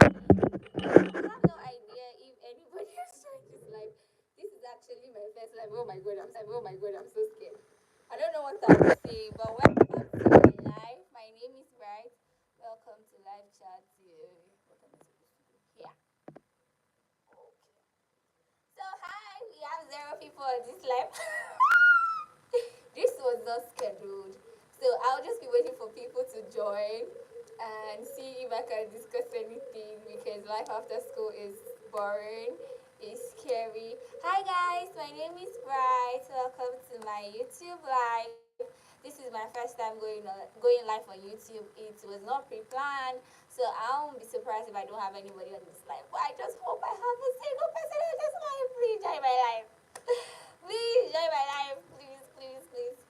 I have no idea if anybody has joined this live. This is actually my first live. Oh my god, I'm so scared. I don't know what I will say, but welcome to my live. My name is Bright. Welcome to live chat. What am I supposed to do? Yeah. Okay. So hi, we have zero people on this live. This was not scheduled. So I'll just be waiting for people to join and see if I can discuss anything because life after school is boring, is scary. Hi guys, my name is Bright. Welcome to my YouTube live. This is my first time going live on YouTube. It was not pre-planned, so I won't be surprised if I don't have anybody on this live. But I just hope I have a single person on this live. Please join my live. Please join my live. Please, please, please.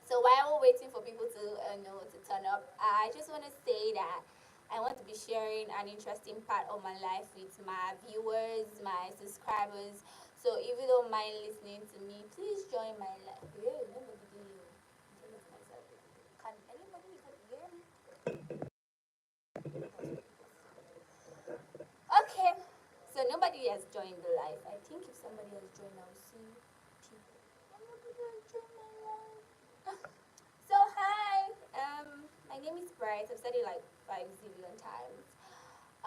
So while we're waiting for people to to turn up, I just want to say that I want to be sharing an interesting part of my life with my viewers, my subscribers. So if you don't mind listening to me, please join my life. Yeah, nobody do you. I'm telling myself. Can anybody hear me? Okay. So nobody has joined the live. I think if somebody has joined, I'll see people. Nobody has joined my live. So hi, my name is Bright. I've said it like 5 zillion times,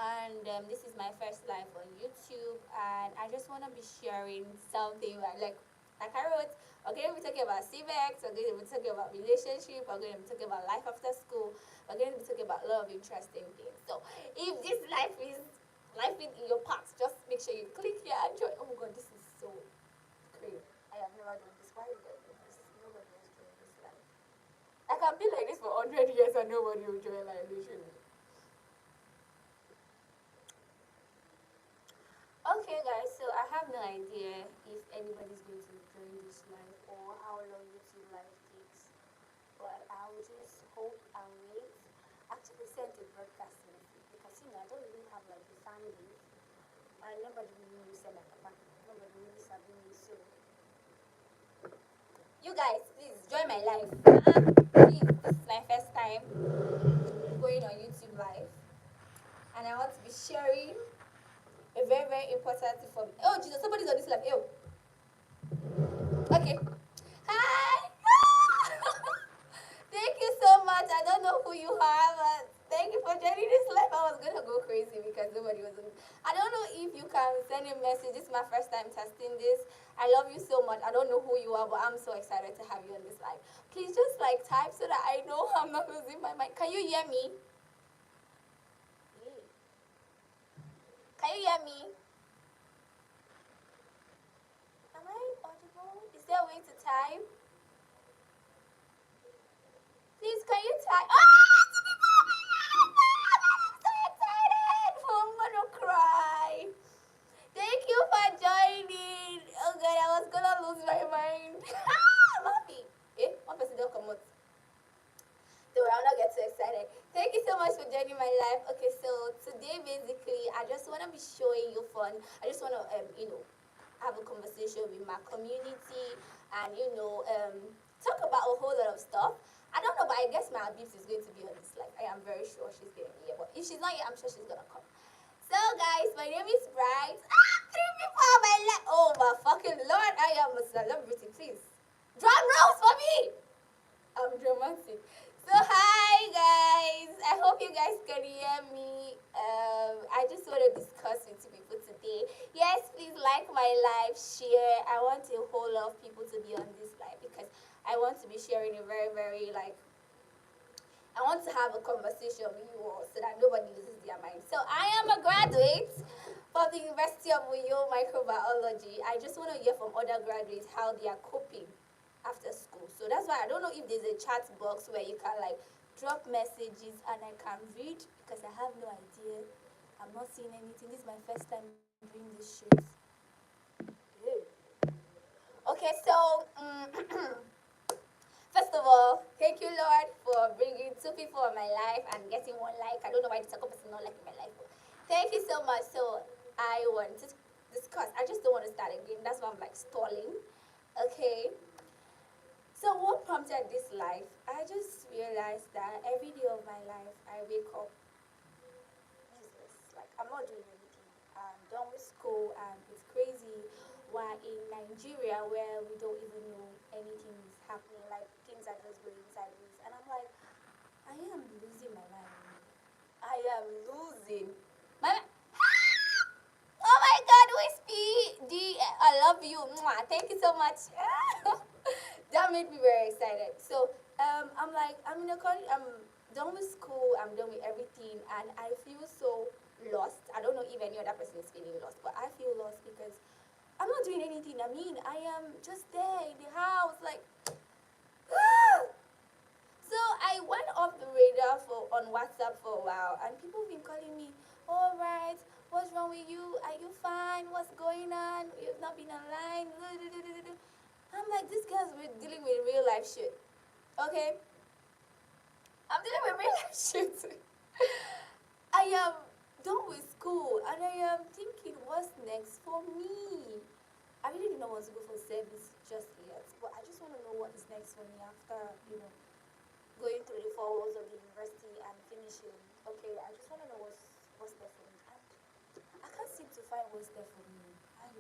and this is my first live on YouTube. And I just want to be sharing something like I wrote. We're going to be talking about Cbex. We're going to be talking about relationship. We're going to be talking about life after school. We're going to be talking about a lot of interesting things. So if this life in your path, just make sure you click here and join. Oh my God, this is so crazy. I have never done this. Why are you doing this? Nobody has joined this live. I can be like this for 100 years and nobody will join like literally. Okay, guys, so I have no idea if anybody's going to join this live or how long YouTube live takes, but I will just hope and wait. I actually sent a broadcast message because I don't really have like a fan base and nobody really send like a pack. Nobody really sabi me, so you guys, please join my live. Please, this is my first time going on YouTube live, and I want to be sharing a very, very important thing for me. Oh, Jesus, somebody's on this live. Oh, okay. Hi. Thank you so much. I don't know who you are, but thank you for joining this live. I was going to go crazy because nobody was on. I don't know if you can send a message. This is my first time testing this. I love you so much. I don't know who you are, but I'm so excited to have you on this live. Please just like type so that I know I'm not losing my mind. Can you hear me? Can you hear me? Am I audible? Is there a way to type? Please, can you type? Ah, to be I'm so excited! I'm gonna cry. Thank you for joining. Oh God, I was gonna lose my mind. I'm happy. One person don't come out. So I'll not get too excited. Thank you so much for joining my live. Okay, so today basically I just wanna be showing you fun. I just wanna have a conversation with my community and talk about a whole lot of stuff. I don't know, but I guess my abuse is going to be on this live. I am very sure she's going to be here, but if she's not here, I'm sure she's gonna come. So guys, my name is Bright. Three people on my left. Oh my fucking lord, I am a celebrity. Please, drum rolls for me. I'm dramatic. So hi guys, I hope you guys can hear me. I just want to discuss with you people today. Yes, please like my live, share. I want a whole lot of people to be on this live because I want to be sharing a very, very I want to have a conversation with you all so that nobody loses their mind. So I am a graduate from the University of Uyo Microbiology. I just want to hear from other graduates how they are coping after school. So that's why I don't know if there's a chat box where you can drop messages and I can read because I have no idea. I'm not seeing anything. This is my first time doing this shit. Okay, so first of all, thank you, Lord, for bringing two people on my life and getting one like. I don't know why the second person not liking my life. But thank you so much. So I want to discuss. I just don't want to start again. That's why I'm stalling. Okay. So what prompted this life? I just realized that every day of my life, I wake up. I'm not doing anything. I'm done with school, and it's crazy why in Nigeria, where we don't even know anything is happening, like things are just going sideways. And I'm like, I am losing my mind. I am losing my. Oh my God, Wispy! I love you. Mwah. Thank you so much. That made me very excited. So I'm like, I'm in a college. I'm done with school. I'm done with everything, and I feel so lost. I don't know if any other person is feeling lost, but I feel lost because I'm not doing anything. I mean, I am just there in the house, like. So I went off the radar for on WhatsApp for a while, and people have been calling me. All right, what's wrong with you? Are you fine? What's going on? You've not been online. I'm like, these guys were dealing with real life shit. Okay, I'm dealing with real life shit. I am done with school, and I am thinking, what's next for me? I really do not want to go for service just yet, but I just want to know what is next for me after, going through the four walls of the university and finishing. Okay, I just want to know what's there for me. And I can't seem to find what's there for me. I'm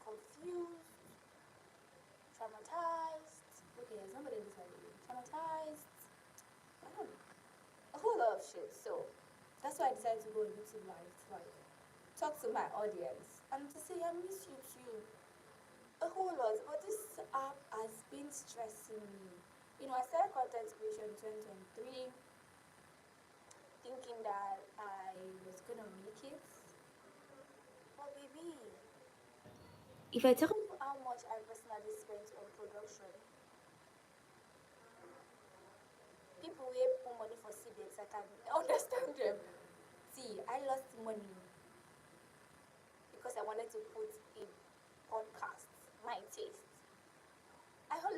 confused, traumatized. Okay, there's nobody this way. Traumatized. I don't know. A whole lot of shit. So that's why I decided to go on YouTube Live to like talk to my audience and to say I miss you too. A whole lot. But this app has been stressing me. I started content creation in 2023 thinking that I was gonna make it. But baby, if I tell you how much I personally spent on production, people will put money for Cbex, I can understand them. See, I lost money because I wanted to put a podcast, my taste. I was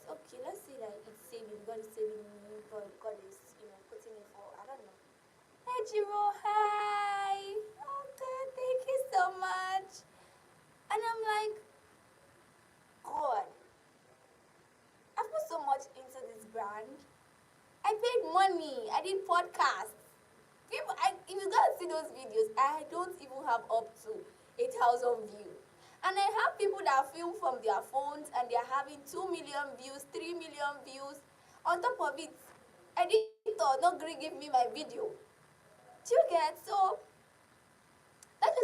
okay, let's say that it's saving, God is saving me, but God is, putting it for, I don't know. Hey, Jiro, hi. Oh, God, thank you so much. And I'm like, God, I put so much into this brand. I paid money. I did podcasts. If you guys see those videos, I don't even have up to 8,000 views. And I have people that film from their phones and they're having 2 million views, 3 million views. On top of it, editor not going to give me my video. Do you get? So that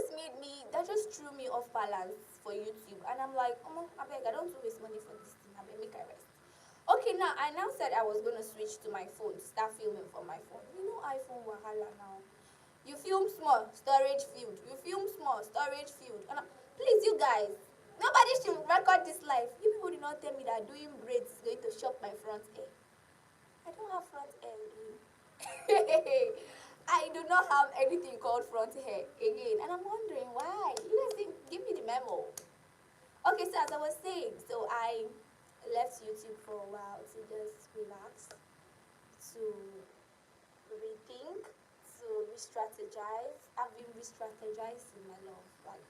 just threw me off balance for YouTube. And I'm like, oh, I beg, I don't want to waste money for this thing. I beg, make I rest. Okay, now I now said I was going to switch to my phone, start filming from my phone. iPhone wahala now. You film small, storage filled. You film small, storage filled. Please, you guys, nobody should record this life. You people did not tell me that doing braids is going to chop my front hair. I don't have front hair again. I do not have anything called front hair again. And I'm wondering why. You guys didn't give me the memo. Okay, so as I was saying, so I left YouTube for a while to just relax, to rethink, to re-strategize. I've been re-strategizing my love. Like,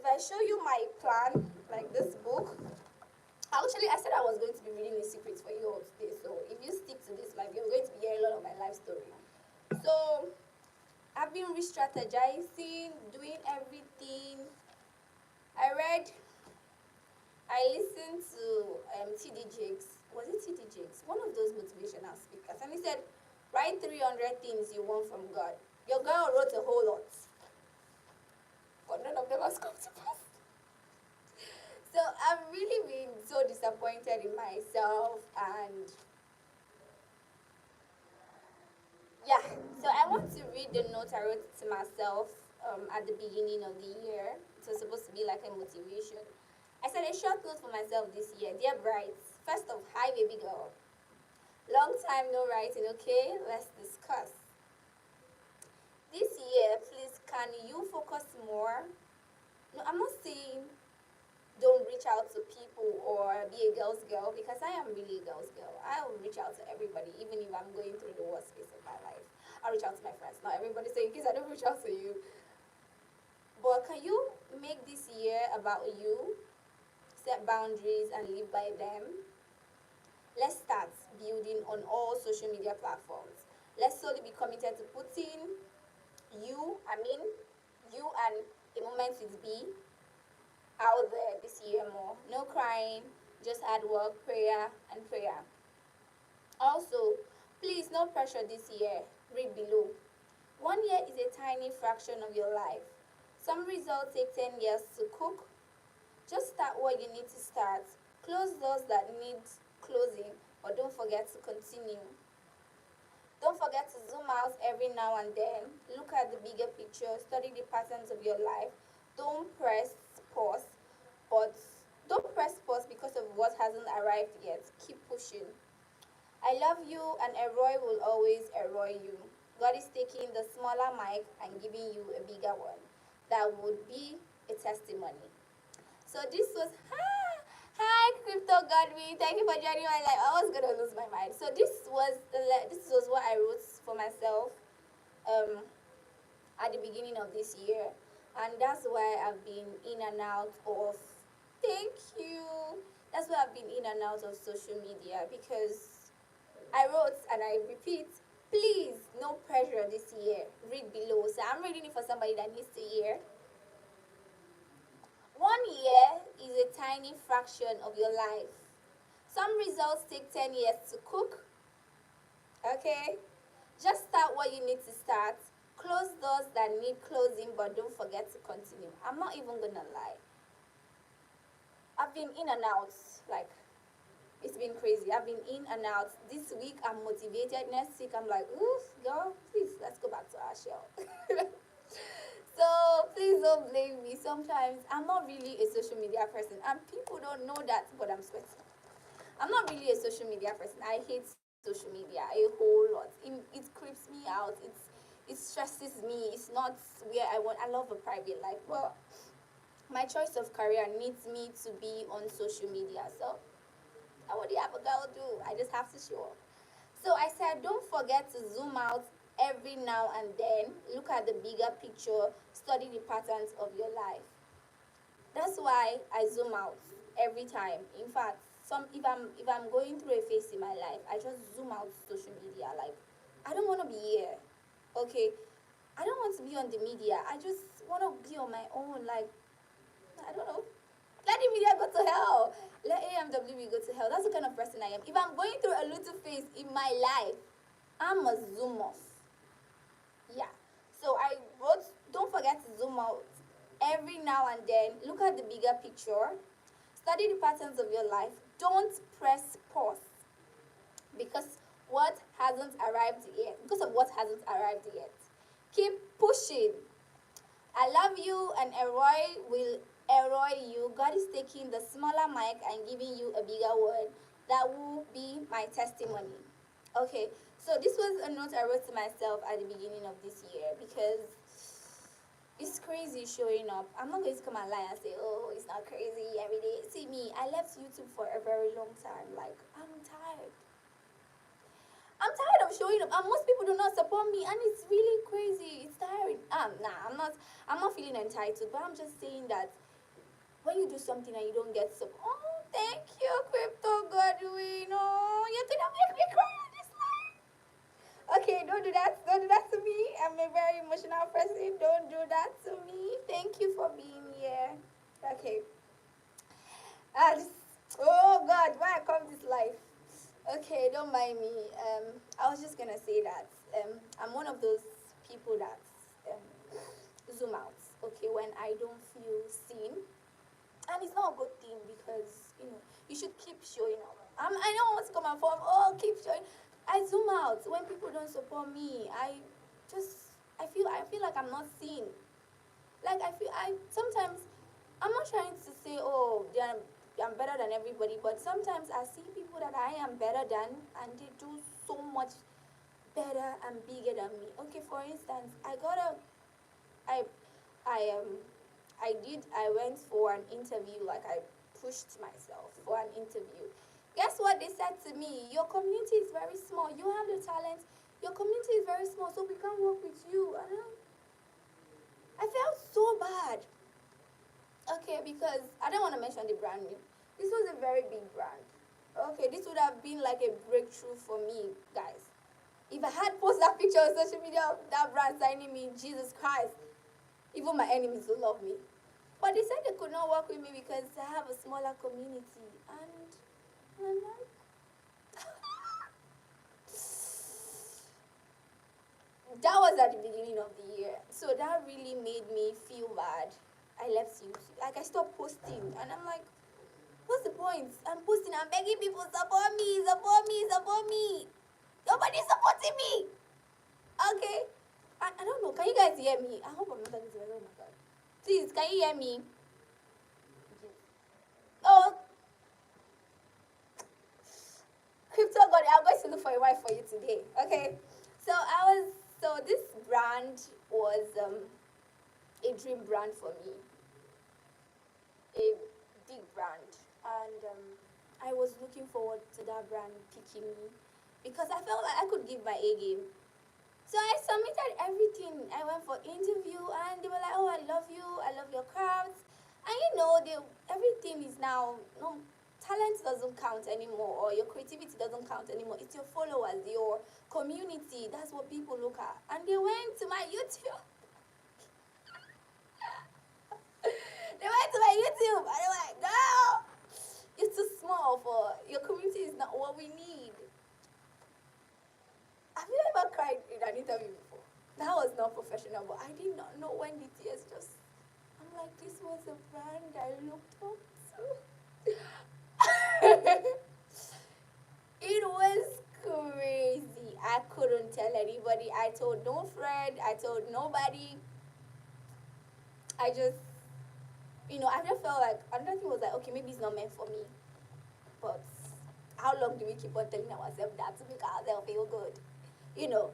if I show you my plan, like this book, actually I said I was going to be reading the secrets for you all today. So if you stick to this life, you're going to be hearing a lot of my life story. So I've been re-strategizing, doing everything. I listened to TD Jakes. Was it TD Jakes? One of those motivational speakers. And he said, write 300 things you want from God. Your girl wrote a whole lot, but none of them has come to pass. So I've really been so disappointed in myself, and yeah. So I want to read the note I wrote to myself at the beginning of the year. It was supposed to be like a motivation. I said a short note for myself this year. Dear Bright, first off, hi baby girl. Long time no writing, okay? Let's discuss. This year, please, can you focus more? No, I'm not saying don't reach out to people or be a girl's girl, because I am really a girl's girl. I will reach out to everybody, even if I'm going through the worst phase of my life. I'll reach out to my friends. Not everybody saying, kids, I don't reach out to you. But can you make this year about you? Set boundaries and live by them. Let's start building on all social media platforms. Let's solely be committed to putting I mean, you and a moment with B out there this year more. No crying, just hard work, prayer, and prayer. Also, please, no pressure this year. Read below. 1 year is a tiny fraction of your life. Some results take 10 years to cook. Just start what you need to start. Close doors that need closing, but don't forget to continue. Don't forget to zoom out every now and then. Look at the bigger picture. Study the patterns of your life. Don't press pause, but don't press pause because of what hasn't arrived yet. Keep pushing. I love you, and Eroy will always Eroy you. God is taking the smaller mic and giving you a bigger one. That would be a testimony. So this was hi Crypto Godwin. Thank you for joining my life. I was gonna lose my mind. So this was what I wrote for myself um at the beginning of this year, and that's why I've been in and out of. Thank you. That's why I've been in and out of social media because I wrote and I repeat. Please, no pressure this year. Read below. So I'm reading it for somebody that needs to hear. 1 year is a tiny fraction of your life. Some results take 10 years to cook. Okay? Just start what you need to start. Close doors that need closing, but don't forget to continue. I'm not even gonna lie. I've been in and out. Like, it's been crazy. I've been in and out. This week I'm motivated. Next week I'm like, oof, girl, please, let's go back to our shell. So please don't blame me. Sometimes I'm not really a social media person, and people don't know that, but I'm sweating. I'm not really a social media person. I hate social media a whole lot. It creeps me out. It stresses me. It's not where I want. I love a private life, but my choice of career needs me to be on social media. So what do you have a girl do? I just have to show up. So I said, don't forget to zoom out every now and then. Look at the bigger picture. Study the patterns of your life. That's why I zoom out every time. In fact, if I'm going through a phase in my life, I just zoom out social media. Like, I don't want to be here. Okay, I don't want to be on the media. I just want to be on my own. Like, I don't know. Let the media go to hell. Let AMWB go to hell. That's the kind of person I am. If I'm going through a little phase in my life, I'm a zoom off. Yeah. So I wrote, don't forget to zoom out every now and then. Look at the bigger picture. Study the patterns of your life. Don't press pause because what hasn't arrived yet. Because of what hasn't arrived yet. Keep pushing. I love you, and Eroy will Eroy you. God is taking the smaller mic and giving you a bigger word. That will be my testimony. Okay, so this was a note I wrote to myself at the beginning of this year because it's crazy showing up. I'm not going to come and lie and say, oh, it's not crazy every day. See me, I left YouTube for a very long time. Like, I'm tired. I'm tired of showing up, and most people do not support me, and it's really crazy. It's tiring. Nah, I'm not feeling entitled, but I'm just saying that when you do something and you don't get support, oh, thank you, Crypto Godwin. Oh, you're gonna make me cry on this line. Okay, don't do that. Don't do that to me. I'm a very emotional person. Don't do that to me. Thank you for being here. Okay. This, oh God, why I come this life? Okay, don't mind me. I was just gonna say that I'm one of those people that um, zoom out. Okay, when I don't feel seen, and it's not a good thing because you should keep showing up. I don't want to come and form. Oh, keep showing. I zoom out when people don't support me. I feel like I'm not seen. Like I sometimes I'm not trying to say, oh, I'm better than everybody, but sometimes I see people that I am better than, and they do so much better and bigger than me. Okay, for instance, I I I went for an interview. Like, I pushed myself for an interview. Guess what they said to me? Your community is very small. You have the talent. Your community is very small, so we can't work with you. And I felt so bad. Okay, because I don't want to mention the brand name. This was a very big brand. Okay, this would have been like a breakthrough for me, guys. If I had posted that picture on social media of that brand signing me, Jesus Christ, even my enemies will love me. But they said they could not work with me because I have a smaller community. And I'm like, that was at the beginning of the year. So that really made me feel bad. I left YouTube. Like I stopped posting. And I'm like, what's the point? I'm posting, I'm begging people, support me, support me, support me. Nobody's supporting me. Okay. I don't know. Can you guys hear me? I hope I'm not talking to myself. Oh my god. Please, can you hear me? Oh, Crypto God, I'm going to look for a wife for you today. Okay. So this brand was a dream brand for me, a big brand, and I was looking forward to that brand picking me because I felt like I could give my A game. So I submitted everything. I went for interview, and they were like, "Oh, I love you. I love your crafts." And everything is now no talent doesn't count anymore, or your creativity doesn't count anymore. It's your followers, your community. That's what people look at. And they went to my YouTube. They went to my YouTube, and they were like, "Girl, you're too small for your community. Is not what we need." Have you ever cried in an interview before? That was not professional, but I did not know when the tears just. I'm like, this was a brand I looked up to. It was crazy. I couldn't tell anybody. I told no friend. I told nobody. I just, I just felt like another thing was like, okay, maybe it's not meant for me. But how long do we keep on telling ourselves that to make ourselves feel good? You know,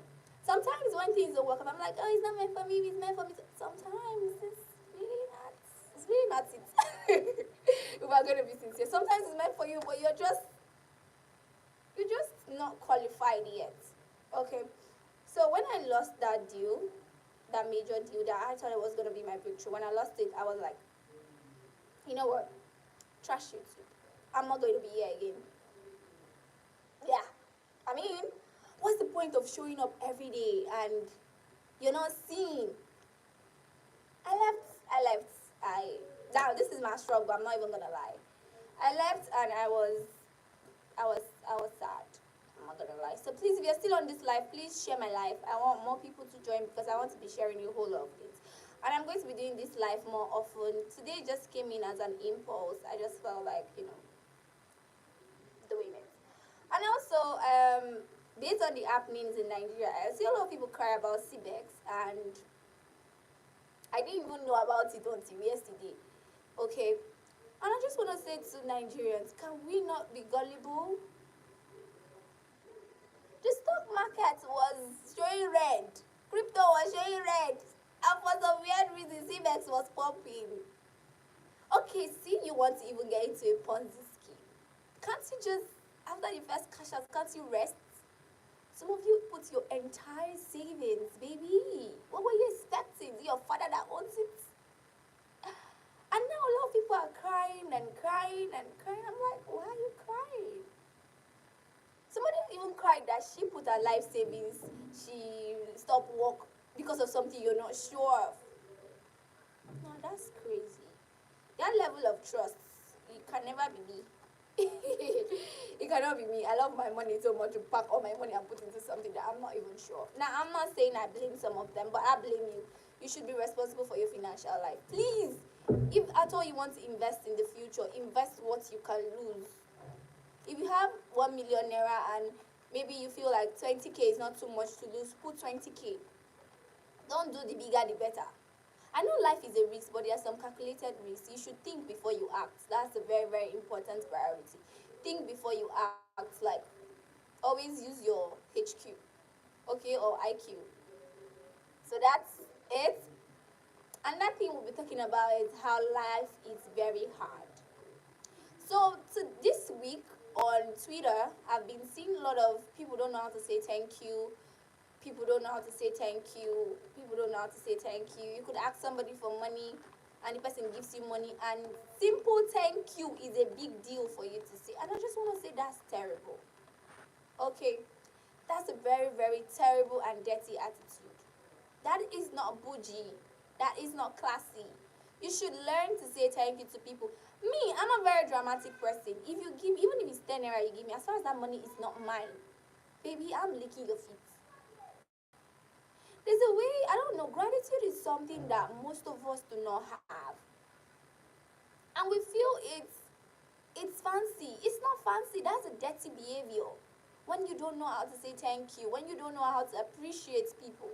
sometimes when things don't work out, I'm like, oh, it's not meant for me. It's meant for me. Sometimes it's really not. It's really not it. If we're going to be sincere, sometimes it's meant for you, but you're just not qualified yet. Okay. So when I lost that deal, that major deal that I thought it was gonna be my breakthrough, when I lost it, I was like, you know what? Trash YouTube. I'm not going to be here again. Yeah. I mean, what's the point of showing up every day and you're not seen? I now this is my struggle, I'm not even gonna lie. I left and I was sad. I'm not gonna lie. So please, if you're still on this live, please share my life. I want more people to join because I want to be sharing a whole lot of things. And I'm going to be doing this live more often. Today just came in as an impulse. I just felt like, doing it. And also, based on the happenings in Nigeria, I see a lot of people cry about Cbex, and I didn't even know about it until yesterday. Okay. And I just want to say to Nigerians, can we not be gullible? The stock market was showing red. Crypto was showing red. And for some weird reason, Cbex was pumping. Okay, see, you want to even get into a Ponzi scheme. Can't you just, after the first cash out, can't you rest? Some of you put your entire savings, baby. What were you expecting? Your father that owns it? And now a lot of people are crying and crying and crying. I'm like, why are you crying? Somebody even cried that she put her life savings, she stopped work because of something you're not sure of. No, that's crazy. That level of trust, it can never be me. It cannot be me. I love my money so much to pack all my money and put into something that I'm not even sure. Now, I'm not saying I blame some of them, but I blame you. You should be responsible for your financial life. Please, if at all you want to invest in the future, invest what you can lose. If you have 1 million naira and maybe you feel like 20K is not too much to lose, put 20K. Don't do the bigger the better. I know life is a risk, but there are some calculated risks. You should think before you act. That's a very, very important priority. Think before you act. Like, always use your HQ, okay, or IQ. So that's it. Another thing we'll be talking about is how life is very hard. So this week on Twitter, I've been seeing a lot of people don't know how to say thank you. People don't know how to say thank you. People don't know how to say thank you. You could ask somebody for money and the person gives you money, and simple thank you is a big deal for you to say. And I just want to say that's terrible. Okay. That's a very, very terrible and dirty attitude. That is not bougie. That is not classy. You should learn to say thank you to people. Me, I'm a very dramatic person. If you give, even if it's 10 naira you give me, as far as that money is not mine, baby, I'm licking your feet. There's a way, I don't know, gratitude is something that most of us do not have. And we feel it's fancy. It's not fancy. That's a dirty behavior. When you don't know how to say thank you, when you don't know how to appreciate people.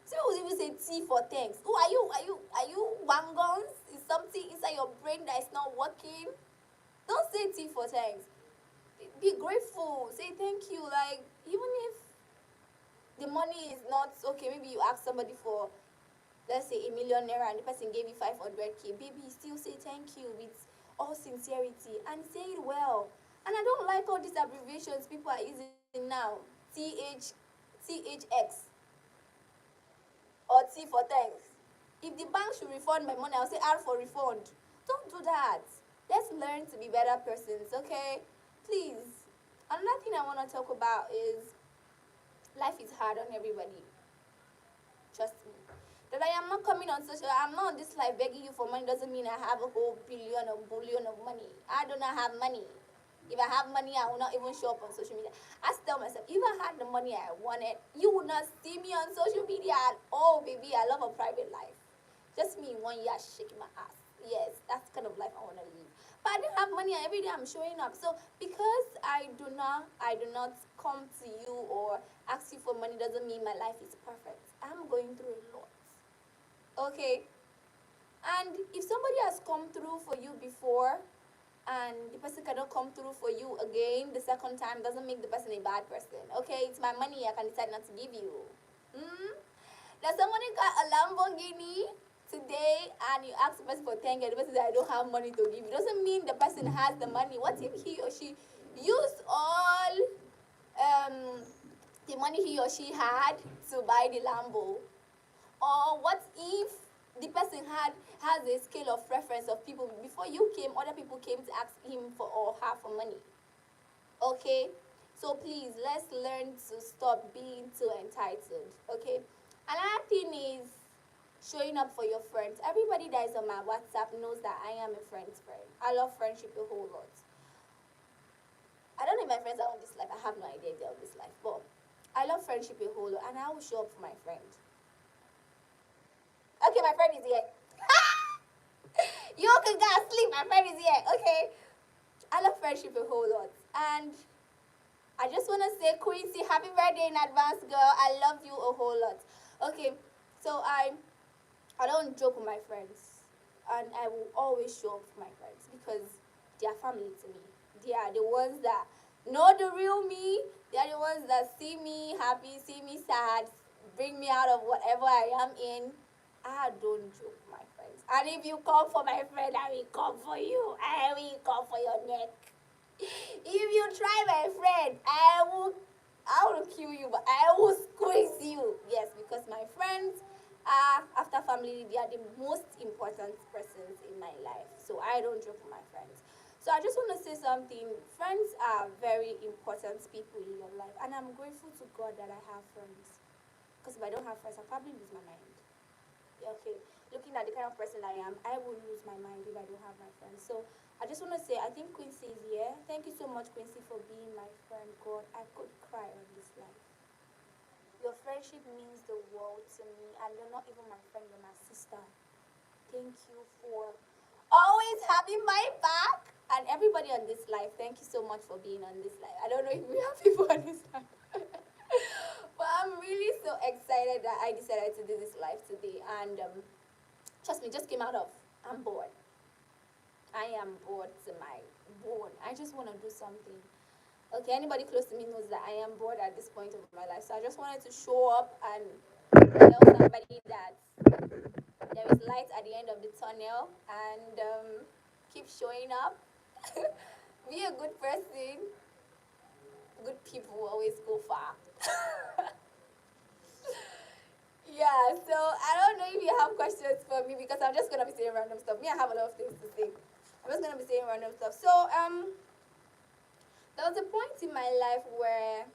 Some people even say T for thanks. Oh, are you wangons? Is something inside your brain that is not working? Don't say T for thanks. Be grateful. Say thank you. Like, even if the money is not okay, maybe you ask somebody for, let's say, a million naira and the person gave you 500k. Baby, still say thank you with all sincerity and say it well. And I don't like all these abbreviations people are using now. THX or T for thanks. If the bank should refund my money, I'll say R for refund. Don't do that. Let's learn to be better persons, okay? Please. Another thing I want to talk about is life is hard on everybody. Trust me. That I am not coming on social, I'm not on this life begging you for money doesn't mean I have a whole billion or billion of money. I do not have money. If I have money, I will not even show up on social media. I tell myself, if I had the money I wanted, you would not see me on social media at all, baby. I love a private life. Just me 1 year shaking my ass. Yes, that's the kind of life I want to live. But I don't have money, and every day I'm showing up. So because I do not come to you or ask you for money doesn't mean my life is perfect. I'm going through a lot. Okay? And if somebody has come through for you before, and the person cannot come through for you again the second time, doesn't make the person a bad person. Okay, it's my money, I can decide not to give you. Does somebody got a Lamborghini today and you ask the person for 10 and the person says I don't have money to give you? Doesn't mean the person has the money. What if he or she used all the money he or she had to buy the Lambo? Or what if the person has a scale of preference of people? Before you came, other people came to ask him for or her for money. Okay? So please, let's learn to stop being too entitled. Okay? Another thing is showing up for your friends. Everybody that is on my WhatsApp knows that I am a friend's friend. I love friendship a whole lot. I don't know if my friends are on this life. I have no idea if they're on this life. But I love friendship a whole lot, and I will show up for my friend. Okay, my friend is here. You can go sleep. My friend is here. Okay. I love friendship a whole lot. And I just want to say, Quincy, happy birthday in advance, girl. I love you a whole lot. Okay. So I don't joke with my friends. And I will always show up for my friends because they are family to me. They are the ones that know the real me. They are the ones that see me happy, see me sad, bring me out of whatever I am in. I don't joke with my friends. And if you come for my friend, I will come for you. I will come for your neck. If you try my friend, I will kill you, but I will squeeze you. Yes, because my friends are, after family, they are the most important persons in my life. So I don't joke with my friends. So I just want to say something. Friends are very important people in your life. And I'm grateful to God that I have friends. Because if I don't have friends, I'll probably lose my mind. Okay, looking at the kind of person I am, I will lose my mind if I don't have my friends. So I just want to say, I think Quincy is here. Thank you so much, Quincy, for being my friend. God, I could cry on this life. Your friendship means the world to me, and you're not even my friend, you're my sister. Thank you for always having my back. And everybody on this life, thank you so much for being on this life. I don't know if we have people on this life. But I'm really so excited that I decided to do this live today. And trust me, just came out of, I'm bored. I am bored to my bone. I just want to do something. Okay, anybody close to me knows that I am bored at this point of my life. So I just wanted to show up and tell somebody that there is light at the end of the tunnel. And keep showing up. Be a good person. Good people always go far. Yeah, so I don't know if you have questions for me because I'm just gonna be saying random stuff. Me, I have a lot of things to say. I'm just gonna be saying random stuff. So there was a point in my life where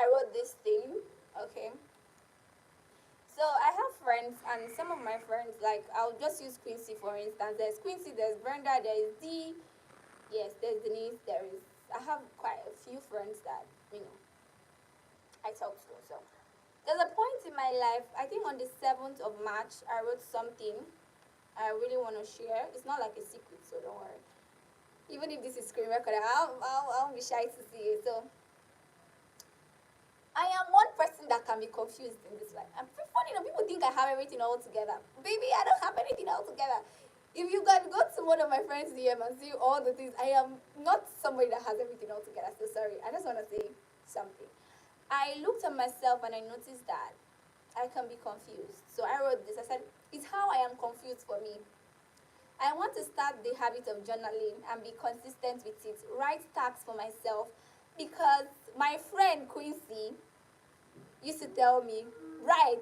I wrote this thing. Okay. So I have friends, and some of my friends, like I'll just use Quincy for instance. There's Quincy, there's Brenda, there is Dee, yes, there's Denise, there is. I have quite a few friends that I talk to. So there's a point in my life. I think on the 7th of March, I wrote something I really want to share. It's not like a secret, so don't worry. Even if this is screen record, I'll be shy to see it. So I am one person that can be confused in this life. I'm funny, people think I have everything all together. Baby, I don't have anything all together. If you can go to one of my friends' DM and see all the things, I am not somebody that has everything all together. So sorry. I just want to say something. I looked at myself and I noticed that I can be confused. So I wrote this. I said, it's how I am confused for me. I want to start the habit of journaling and be consistent with it. Write tasks for myself because my friend Quincy used to tell me, right,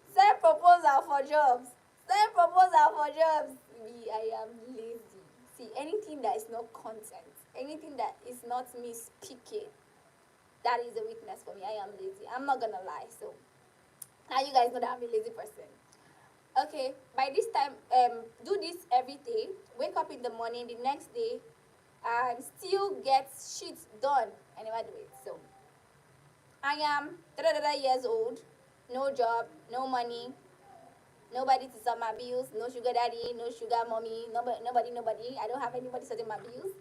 send proposal for jobs. Send proposal for jobs. Me, I am lazy. See, anything that is not content, anything that is not me speaking, that is a weakness for me. I am lazy. I'm not gonna lie. So now you guys know that I'm a lazy person. Okay, by this time, do this every day. Wake up in the morning, the next day, and still get shit done. I never do it. So I am years old, no job, no money, nobody to sort my bills, no sugar daddy, no sugar mommy, nobody. I don't have anybody sorting my bills.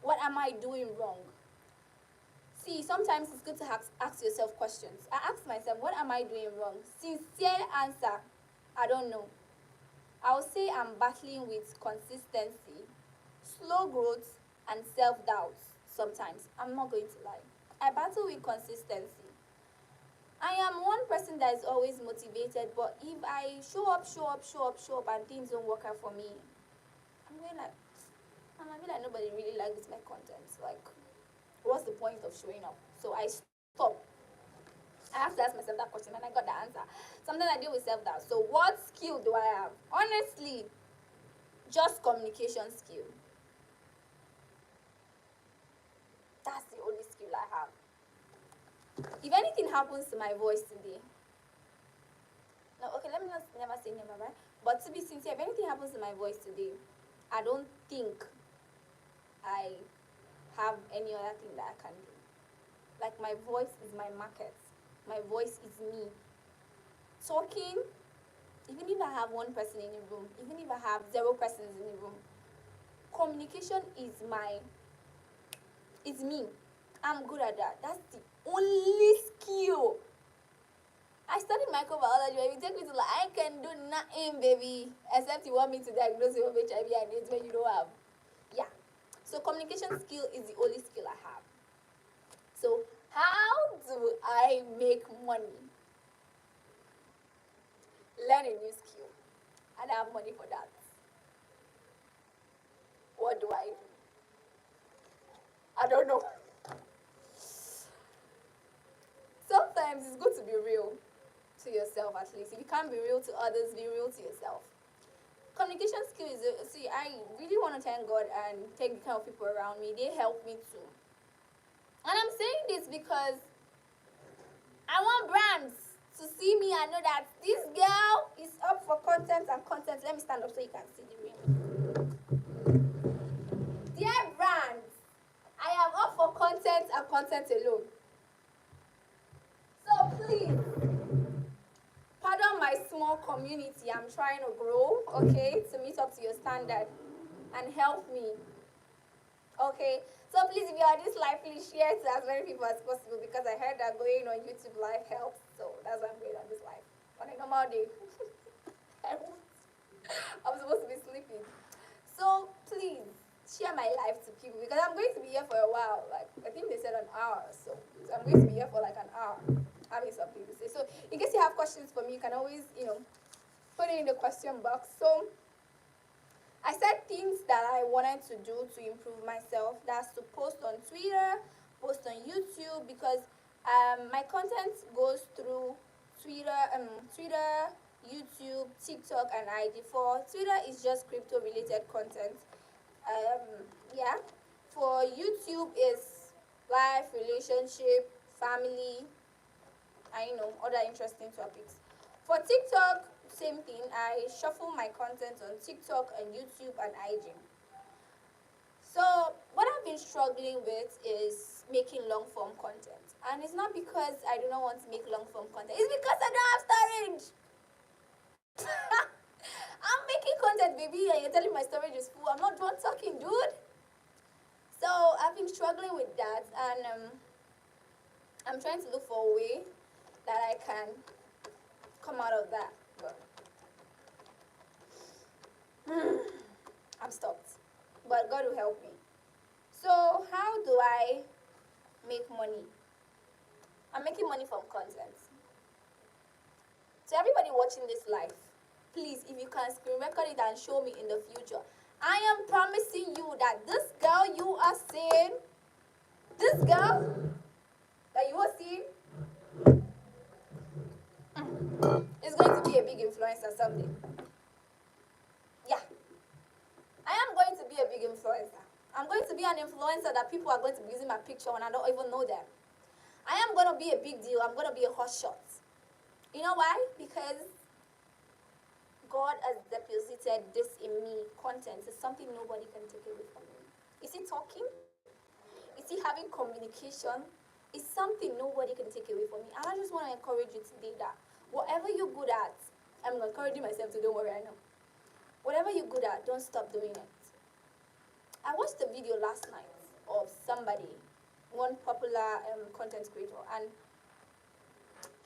What am I doing wrong? See, sometimes it's good to ask yourself questions. I asked myself, what am I doing wrong? Sincere answer, I don't know. I'll say I'm battling with consistency, slow growth, and self-doubt sometimes. I'm not going to lie. I battle with consistency. I am one person that is always motivated, but if I show up, and things don't work out for me, I'm going like, I'm gonna be like, nobody really likes my content. Like, what's the point of showing up? So I stop. I have to ask myself that question, and I got the answer. Sometimes I deal with self-doubt. So what skill do I have? Honestly, just communication skill. That's the only skill I have. If anything happens to my voice today, no, okay, let me not never say never, right? But to be sincere, if anything happens to my voice today, I don't think I have any other thing that I can do. Like, my voice is my market. My voice is me. Talking, even if I have one person in a room, even if I have 0 persons in a room, communication is me. I'm good at that. That's the only skill. I studied microbiology. If you take me to like, I can do nothing, baby, except you want me to diagnose you with HIV and AIDS when you don't have. Yeah. So communication skill is the only skill I have. So how do I make money? Learn a new skill. And I have money for that. What do I do? I don't know. Sometimes it's good to be real to yourself, at least. If you can't be real to others, be real to yourself. Communication skills, see, I really want to thank God and thank the kind of people around me. They help me too. And I'm saying this because I want brands to see me and know that this girl is up for content and content. Let me stand up so you can see the ring. Dear brands, I am up for content and content alone. So please, pardon my small community. I'm trying to grow, okay, to meet up to your standard and help me. Okay, so please, if you are this live, please share to as many people as possible because I heard that going on YouTube live helps. So that's why I'm going on this live on a normal day. I'm supposed to be sleeping. So please share my life to people because I'm going to be here for a while. Like, I think they said an hour, so I'm going to be here for like an hour having something to say. So in case you have questions for me, you can always put it in the question box. So I said things that I wanted to do to improve myself. That's to post on Twitter, post on YouTube, because my content goes through Twitter, YouTube, TikTok, and IG. For Twitter, it's just crypto-related content. Yeah. For YouTube, is life, relationship, family, other interesting topics. For TikTok, same thing. I shuffle my content on TikTok and YouTube and IG. So what I've been struggling with is making long form content. And it's not because I do not want to make long form content. It's because I don't have storage. I'm making content, baby, and you're telling my storage is full. I'm not done talking, dude. So I've been struggling with that, and I'm trying to look for a way that I can come out of that. But I'm stopped. But God will help me. So how do I make money? I'm making money from content. To everybody watching this live, please, if you can screen record it and show me in the future, I am promising you that this girl you are seeing, this girl that you are seeing, is going to be a big influencer someday. Yeah. I am going to be a big influencer. I'm going to be an influencer that people are going to be using my picture when I don't even know them. I am going to be a big deal. I'm going to be a hot shot. You know why? Because God has deposited this in me. Content is something nobody can take away from me. Is he talking? Is he having communication? It's something nobody can take away from me. And I just want to encourage you today that whatever you're good at, I'm encouraging myself to, don't worry, I know. Whatever you're good at, don't stop doing it. I watched a video last night of somebody, one popular content creator, and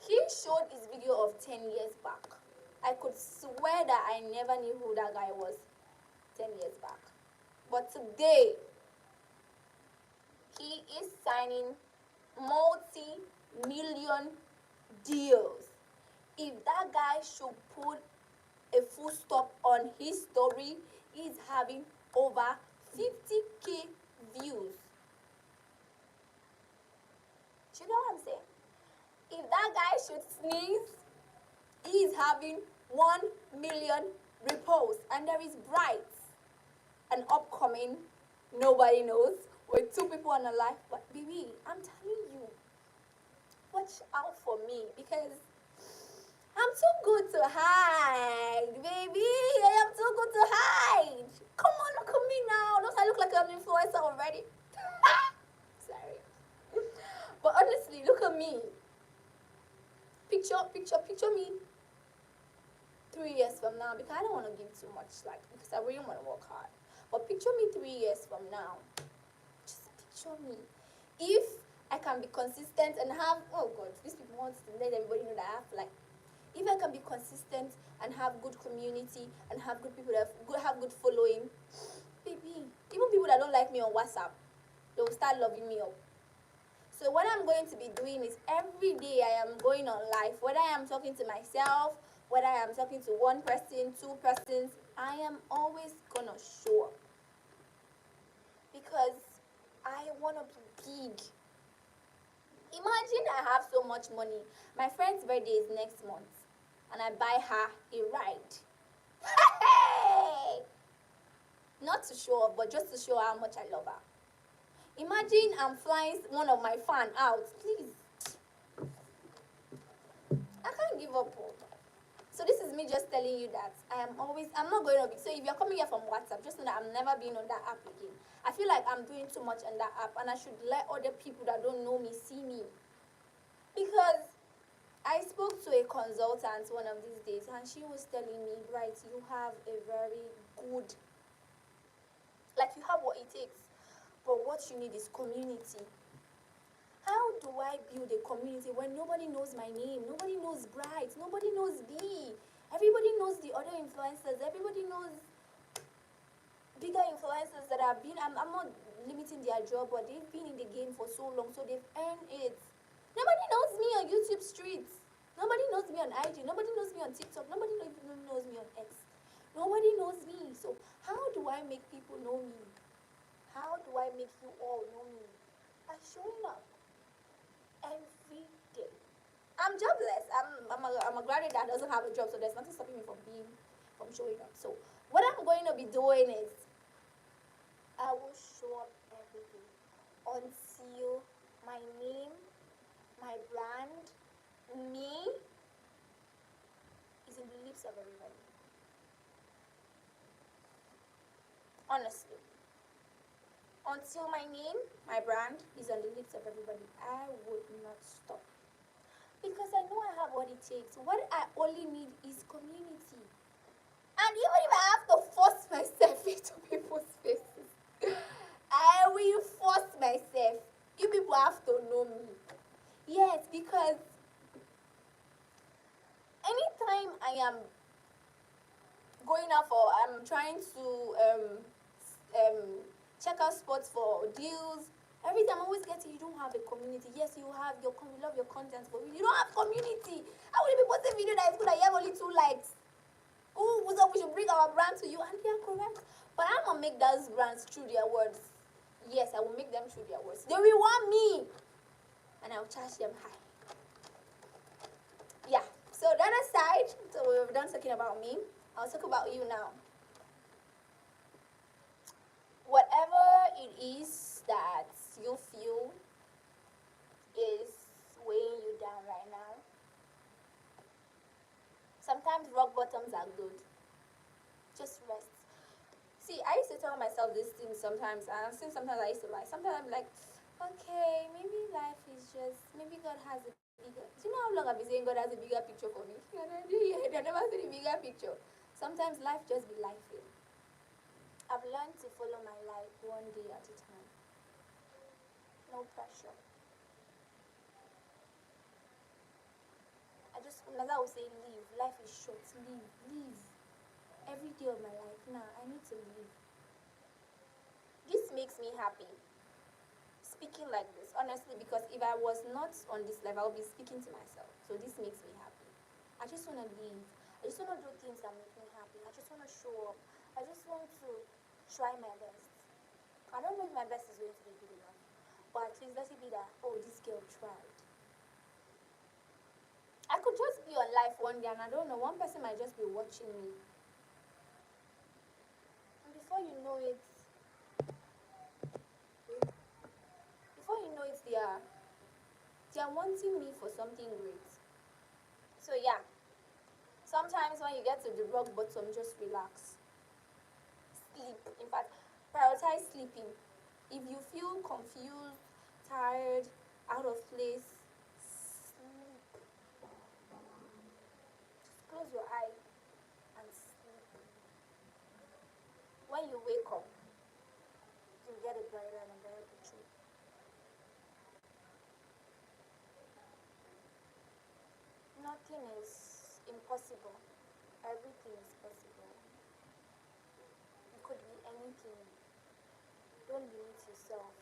he showed his video of 10 years back. I could swear that I never knew who that guy was 10 years back. But today, he is signing multi-million deals. If that guy should put a full stop on his story, he's having over 50k views. Do you know what I'm saying? If that guy should sneeze, he's having 1 million reposts. And there is Bright, an upcoming, nobody knows, with 2 people on the live. But baby, I'm telling you, watch out for me, because I'm too good to hide, baby. I am too good to hide. Come on, look at me now. Don't I look like I'm an influencer already? Sorry. But honestly, look at me. Picture me 3 years from now, because I don't want to give too much, because I really want to work hard. But picture me 3 years from now. Just picture me. If I can be consistent and have, oh God, these people want to let everybody know that I have, if I can be consistent and have good community and have good people that have good following, baby, even people that don't like me on WhatsApp, they will start loving me up. So what I'm going to be doing is every day I am going on live, whether I am talking to myself, whether I am talking to 1 person, 2 persons, I am always going to show up. Because I want to be big. Imagine I have so much money. My friend's birthday is next month, and I buy her a ride. Hey! Not to show off, but just to show how much I love her. Imagine I'm flying one of my fans out. Please. I can't give up. So this is me just telling you that I'm not going to be, so if you're coming here from WhatsApp, just know that I'm never being on that app again. I feel like I'm doing too much on that app, and I should let other people that don't know me see me. Because I spoke to a consultant one of these days, and she was telling me, right, you have a very good, you have what it takes, but what you need is community. How do I build a community when nobody knows my name? Nobody knows Bright. Nobody knows B. Everybody knows the other influencers. Everybody knows bigger influencers that have been, I'm not limiting their job, but they've been in the game for so long, so they've earned it. Nobody knows me on YouTube streets. Nobody knows me on IG. Nobody knows me on TikTok. Nobody knows me on X. Nobody knows me. So how do I make people know me? How do I make you all know me? By showing up every day. I'm jobless. I'm a graduate that doesn't have a job, so there's nothing stopping me from showing up. So what I'm going to be doing is I will show up every day until my name, my brand, Me is in the lips of everybody. Honestly. Until my name, my brand is on the lips of everybody, I would not stop. Because I know I have what it takes. What I only need is community. And even if I have to force myself into people's faces, I will force myself. You people have to know me. Yes, because anytime I am going out for, I'm trying to um, check out spots for deals. Every time I always get it, you don't have a community. Yes, you have your you love your content, but you don't have community. How will you be posting video that is good that you have only 2 likes? Oh, what's up? We should bring our brand to you, and they are correct. But I'm gonna make those brands through their words. Yes, I will make them through their words. They will want me, and I'll charge them high. Yeah. So that aside, so we're done talking about me. I'll talk about you now. Whatever it is that you feel is weighing you down right now, sometimes rock bottoms are good. Just rest. See, I used to tell myself these things sometimes, and since sometimes I used to lie. Sometimes I'm like, okay, maybe life is just, maybe God has a bigger. Do you know how long I've been saying God has a bigger picture for me? And I never seen a bigger picture. Sometimes life just be life. I've learned to follow my life one day at a time. No pressure. As I would say, live. Life is short. Live. Every day of my life. Now, I need to live. This makes me happy. Speaking like this, honestly, because if I was not on this level, I'll be speaking to myself. So this makes me happy. I just want to live. I just want to do things that make me happy. I just want to show up. I just want to try my best. I don't know if my best is going to be good enough, but at least let it be that, oh, this girl tried. I could just be on live one day and I don't know, one person might just be watching me. And they are wanting me for something great. So yeah, sometimes when you get to the rock bottom, just relax. Sleep. In fact, prioritize sleeping. If you feel confused, tired, out of place, sleep. Just close your eye and sleep. When you wake up, you get a brighter and brighter picture. Nothing is impossible. Everything is possible. It could be anything. Don't limit yourself.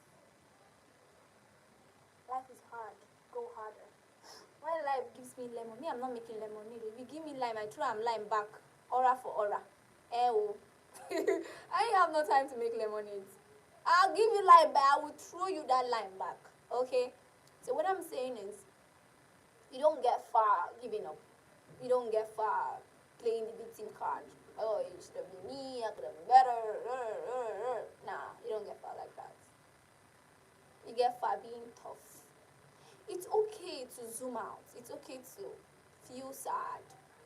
Life is hard. Go harder. When life gives me lemon, me I'm not making lemonade. If you give me lime, I throw am lime back. Aura for aura. Oh. I have no time to make lemonade. I'll give you lime, but I will throw you that lime back. Okay? So what I'm saying is, you don't get far giving up. You don't get far playing the victim card. Oh, it should have been me, I could have been better. Nah, you don't get far like that. You get far being tough. It's okay to zoom out. It's okay to feel sad,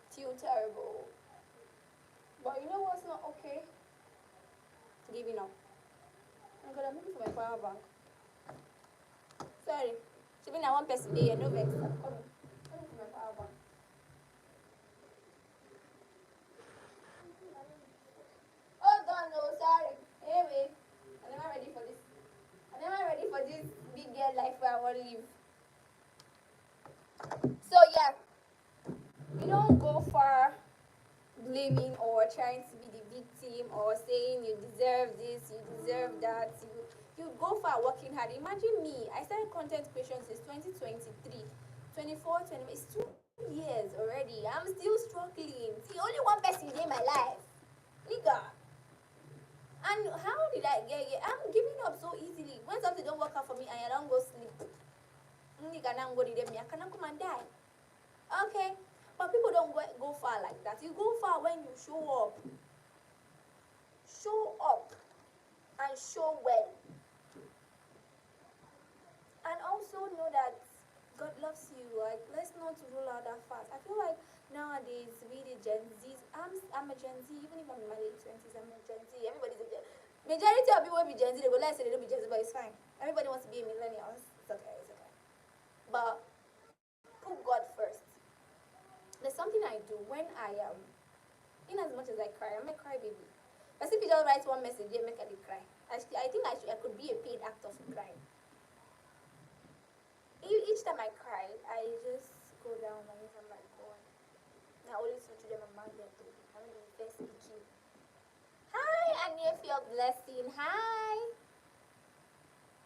feel terrible. But you know what's not okay? Giving up. I'm gonna move for my power bank. Sorry. Even I one person there, no vex. I'm coming. Let me for my power bank. Hold on, no, sorry. Anyway, I'm never ready for this. I'm never ready for this big girl life where I want to live. So yeah, you don't go far blaming or trying to be the victim or saying you deserve this, you deserve that. You go far working hard. Imagine me. I started content creation since 2023. 24, 20, it's 2 years already. I'm still struggling. See, only one person in my life. Nigga. And how did I get here? I'm giving up so easily. When something don't work out for me and I don't go sleep. Nigga, now go to them. I cannot come and die. Okay? But people don't go far like that. You go far when you show up. Show up and show well. And also know that God loves you. Like, let's not rule out that fast. I feel like nowadays, we the Gen Zs, I'm a Gen Z, even if I'm in my late 20s, I'm a Gen Z. Everybody's a Gen. Majority of people will be Gen Z. They go, let's say they don't be Gen Z, but it's fine. Everybody wants to be a millennial. It's okay, it's okay. But put God first. There's something I do when I am, in as much as I cry, I'm a crybaby. But if you just write one message, they make a cry. I think I could be a paid actor for crying. Each time I cry, I just go down on my knees. I'm like, God, now only two children my man get to. I'm going to be first speaking. Hi, and if you're blessing, hi.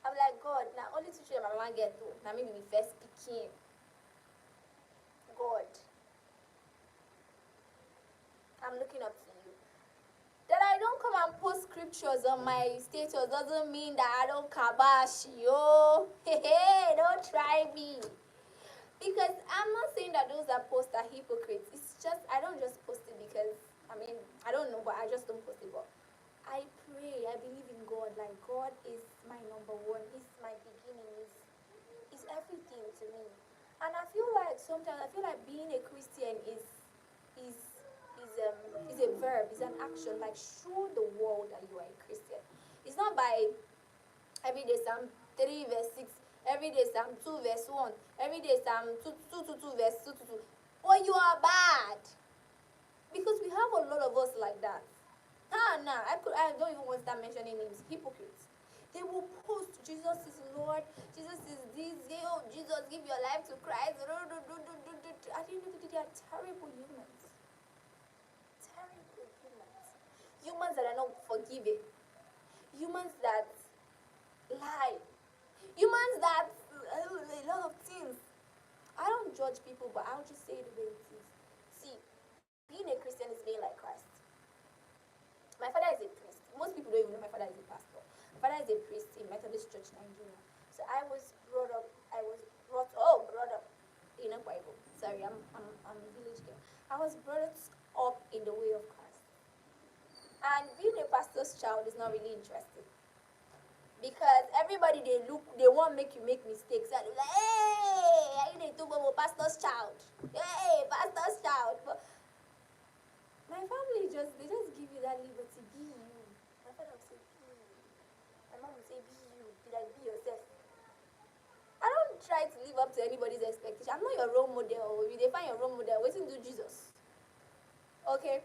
I'm like, God, now only two children my man get to. Now maybe be first speaking. God, I'm looking up to you. That I don't come and post scriptures on my status doesn't mean that I don't kabash, yo. Hey, don't try me. Because I'm not saying that those that post are hypocrites. It's just, I don't just post it because, I don't know, but I just don't post it. But I pray, I believe in God. Like, God is my number one. He's my beginning. He's everything to me. And I feel like sometimes, being a Christian is is a verb, is an action. Like, show the world that you are a Christian. It's not by every day Psalm 3 verse 6, every day Psalm 2 verse 1, every day Psalm 2 verse 2 to 2. But you are bad. Because we have a lot of us like that. I don't even want to start mentioning names. Hypocrites. They will post Jesus is Lord, Jesus is this, Jesus, give your life to Christ. At the end of the day, they are terrible humans. Terrible humans. Humans that are not forgiving. Humans that lie. Humans that a lot of things. I don't judge people, but I'll just say the way it is. See, being a Christian is being like Christ. My father is a priest. Most people don't even know my father is a pastor. My father is a priest in Methodist Church Nigeria. So I was brought up in a Bible. Sorry, I'm a village girl. I was brought up in the way of Christ. And being a pastor's child is not really interesting. Because everybody they want make you make mistakes. And they're like, hey, are you the pastor's child? Hey, pastor's child. But my family they just give you that liberty. Be you. My father would say, be you. My mom would say, be you. Be like, be yourself. I don't try to live up to anybody's expectation. I'm not your role model. If you define your role model, wait till do Jesus. Okay?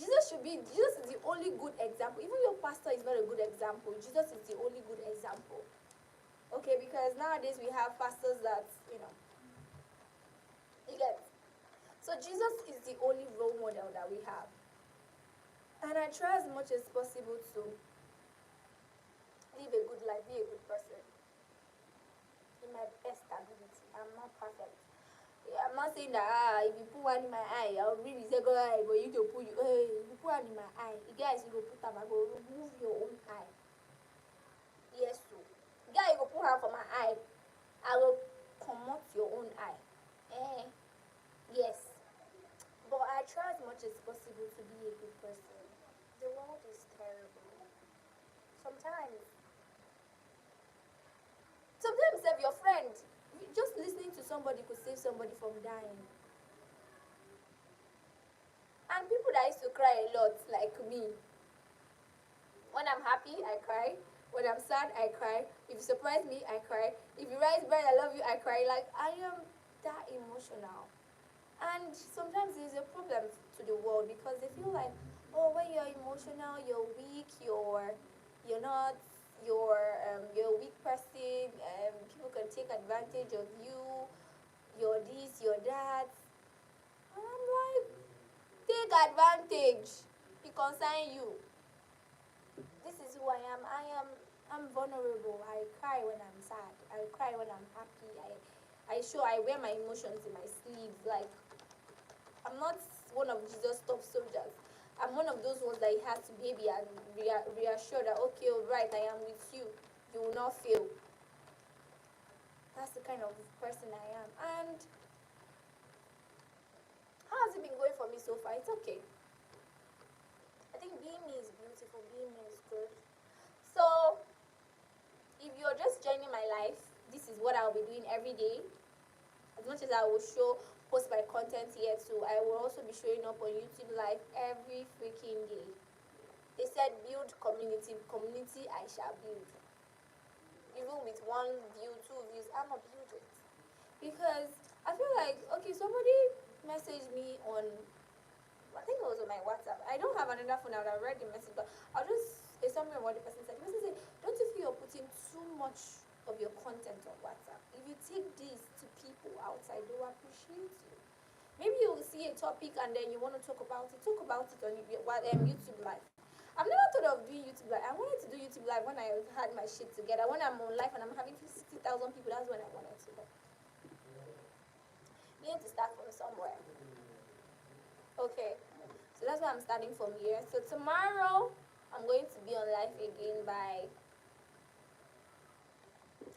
Jesus is the only good example. Even your pastor is not a good example. Jesus is the only good example. Okay, because nowadays we have pastors that, you get. So Jesus is the only role model that we have. And I try as much as possible to live a good life, be a good person. In my best ability. I'm not perfect. I'm not saying that if you put one in my eye, I'll really say, go eye, but you to put if you put one in my eye, you guys you go put them, I go remove your own eye. Yes, so. Guy, you go put her for my eye, I will promote your own eye. Yes. But I try as much as possible to be a good person. The world is terrible. Sometimes if your friend, just listening to somebody could save somebody from dying. And people that used to cry a lot, like me. When I'm happy, I cry. When I'm sad, I cry. If you surprise me, I cry. If you write, Brian, I love you, I cry. Like, I am that emotional. And sometimes there's a problem to the world because they feel like, oh, when you're emotional, you're weak, you're not, you're a weak person, people can take advantage of you, you're this, you're that. And I'm like, take advantage. It concerns you. This is who I am. I'm vulnerable. I cry when I'm sad. I cry when I'm happy. I wear my emotions in my sleeves. Like, I'm not one of Jesus' top soldiers. I'm one of those ones that he has to baby and reassure that, okay, all right, I am with you. You will not fail. That's the kind of person I am. And how has it been going for me so far? It's okay. I think being me is beautiful. Being me is good. So, if you're just joining my life, this is what I'll be doing every day. As much as I will post my content here too, I will also be showing up on YouTube Live every freaking day. They said build community. Community I shall build. Even with 1 view, 2 views, I'm gonna build it. Because I feel like, okay, somebody messaged me on, I think it was on my WhatsApp. I don't have another phone. I would have read the message, but I'll just say something about the person said. The person said, don't you feel you're putting too much of your content on WhatsApp? If you take this to people outside, they will appreciate you. Maybe you'll see a topic and then you want to talk about it. Talk about it on YouTube Live. I've never thought of doing YouTube Live. I wanted to do YouTube Live when I had my shit together. When I'm on live and I'm having 60,000 people, that's when I wanted to. You need to start from somewhere. Okay, so that's why I'm starting from here. So tomorrow, I'm going to be on live again by,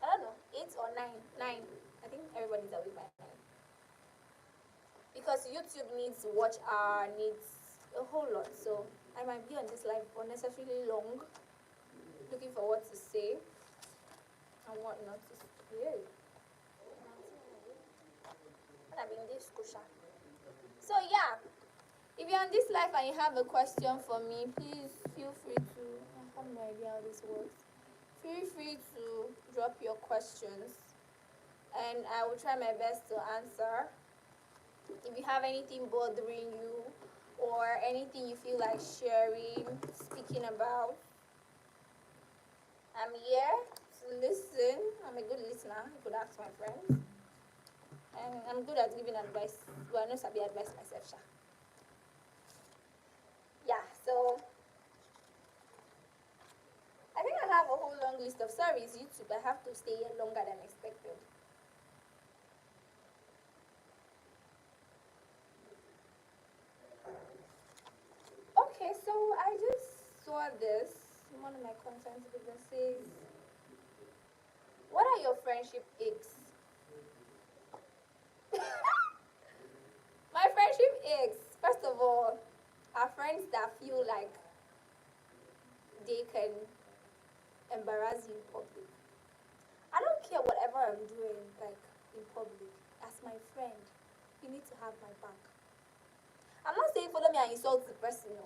I don't know, 8 or 9. 9. I think everybody's awake by 9. Because YouTube needs watch hour, needs a whole lot. So I might be on this live for unnecessarily long, looking for what to say and what not to say. So yeah, if you're on this live and you have a question for me, please feel free to, I have no idea how this works. Feel free to drop your questions and I will try my best to answer. If you have anything bothering you or anything you feel like sharing, speaking about, I'm here to listen. I'm a good listener, you could ask my friends. And I'm good at giving advice. Well, I know Sabi advice myself, Sha. Yeah, so I think I have a whole long list of sorries, YouTube. I have to stay here longer than expected. Okay, so I just saw this. One of my content videos says, what are your friendship aches? My friendship aches, first of all, are friends that feel like they can embarrass you in public. I don't care whatever I'm doing, like in public. As my friend, you need to have my back. I'm not saying follow me and insult the person, no.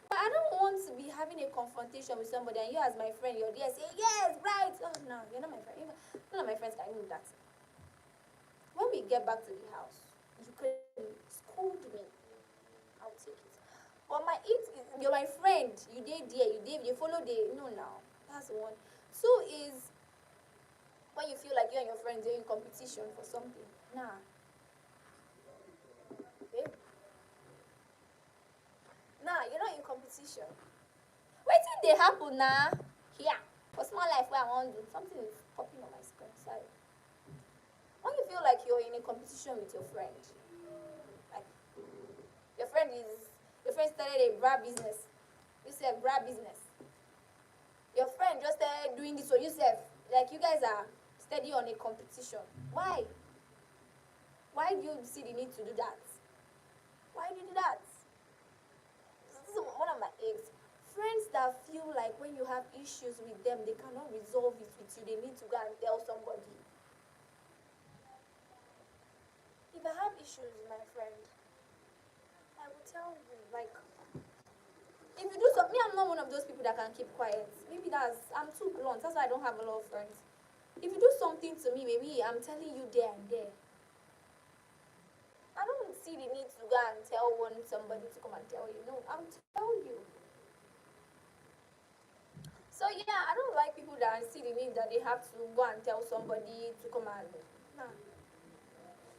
But I don't want to be having a confrontation with somebody and you as my friend, you're there saying, yes, right. Oh, no, you're not my friend. None of my friends can do that. When we get back to the house, you can scold me. I'll take it. But you're my friend. You did there, you follow the, no, now. That's one. Two is when you feel like you and your friends are in competition for something. Nah. Babe. Nah, you're not in competition. Wait till they happen now. Here. For small life where I want to do, something is popping on my screen. Sorry. When you feel like you're in a competition with your friend, like your friend started a bra business. You said bra business. Your friend just started doing this for yourself. Like you guys are steady on a competition. Why? Why do you see the need to do that? Why do you do that? This is one of my eggs. Friends that feel like when you have issues with them, they cannot resolve it with you. They need to go and tell somebody. If I have issues with my friend, I will tell you. Like, if you do something, I'm not one of those people that can keep quiet. Maybe I'm too blunt. That's why I don't have a lot of friends. If you do something to me, maybe I'm telling you there and there. I don't see the need to go and tell somebody to come and tell you. No, I'll tell you. So yeah, I don't like people that see the need that they have to go and tell somebody to come and. Nah.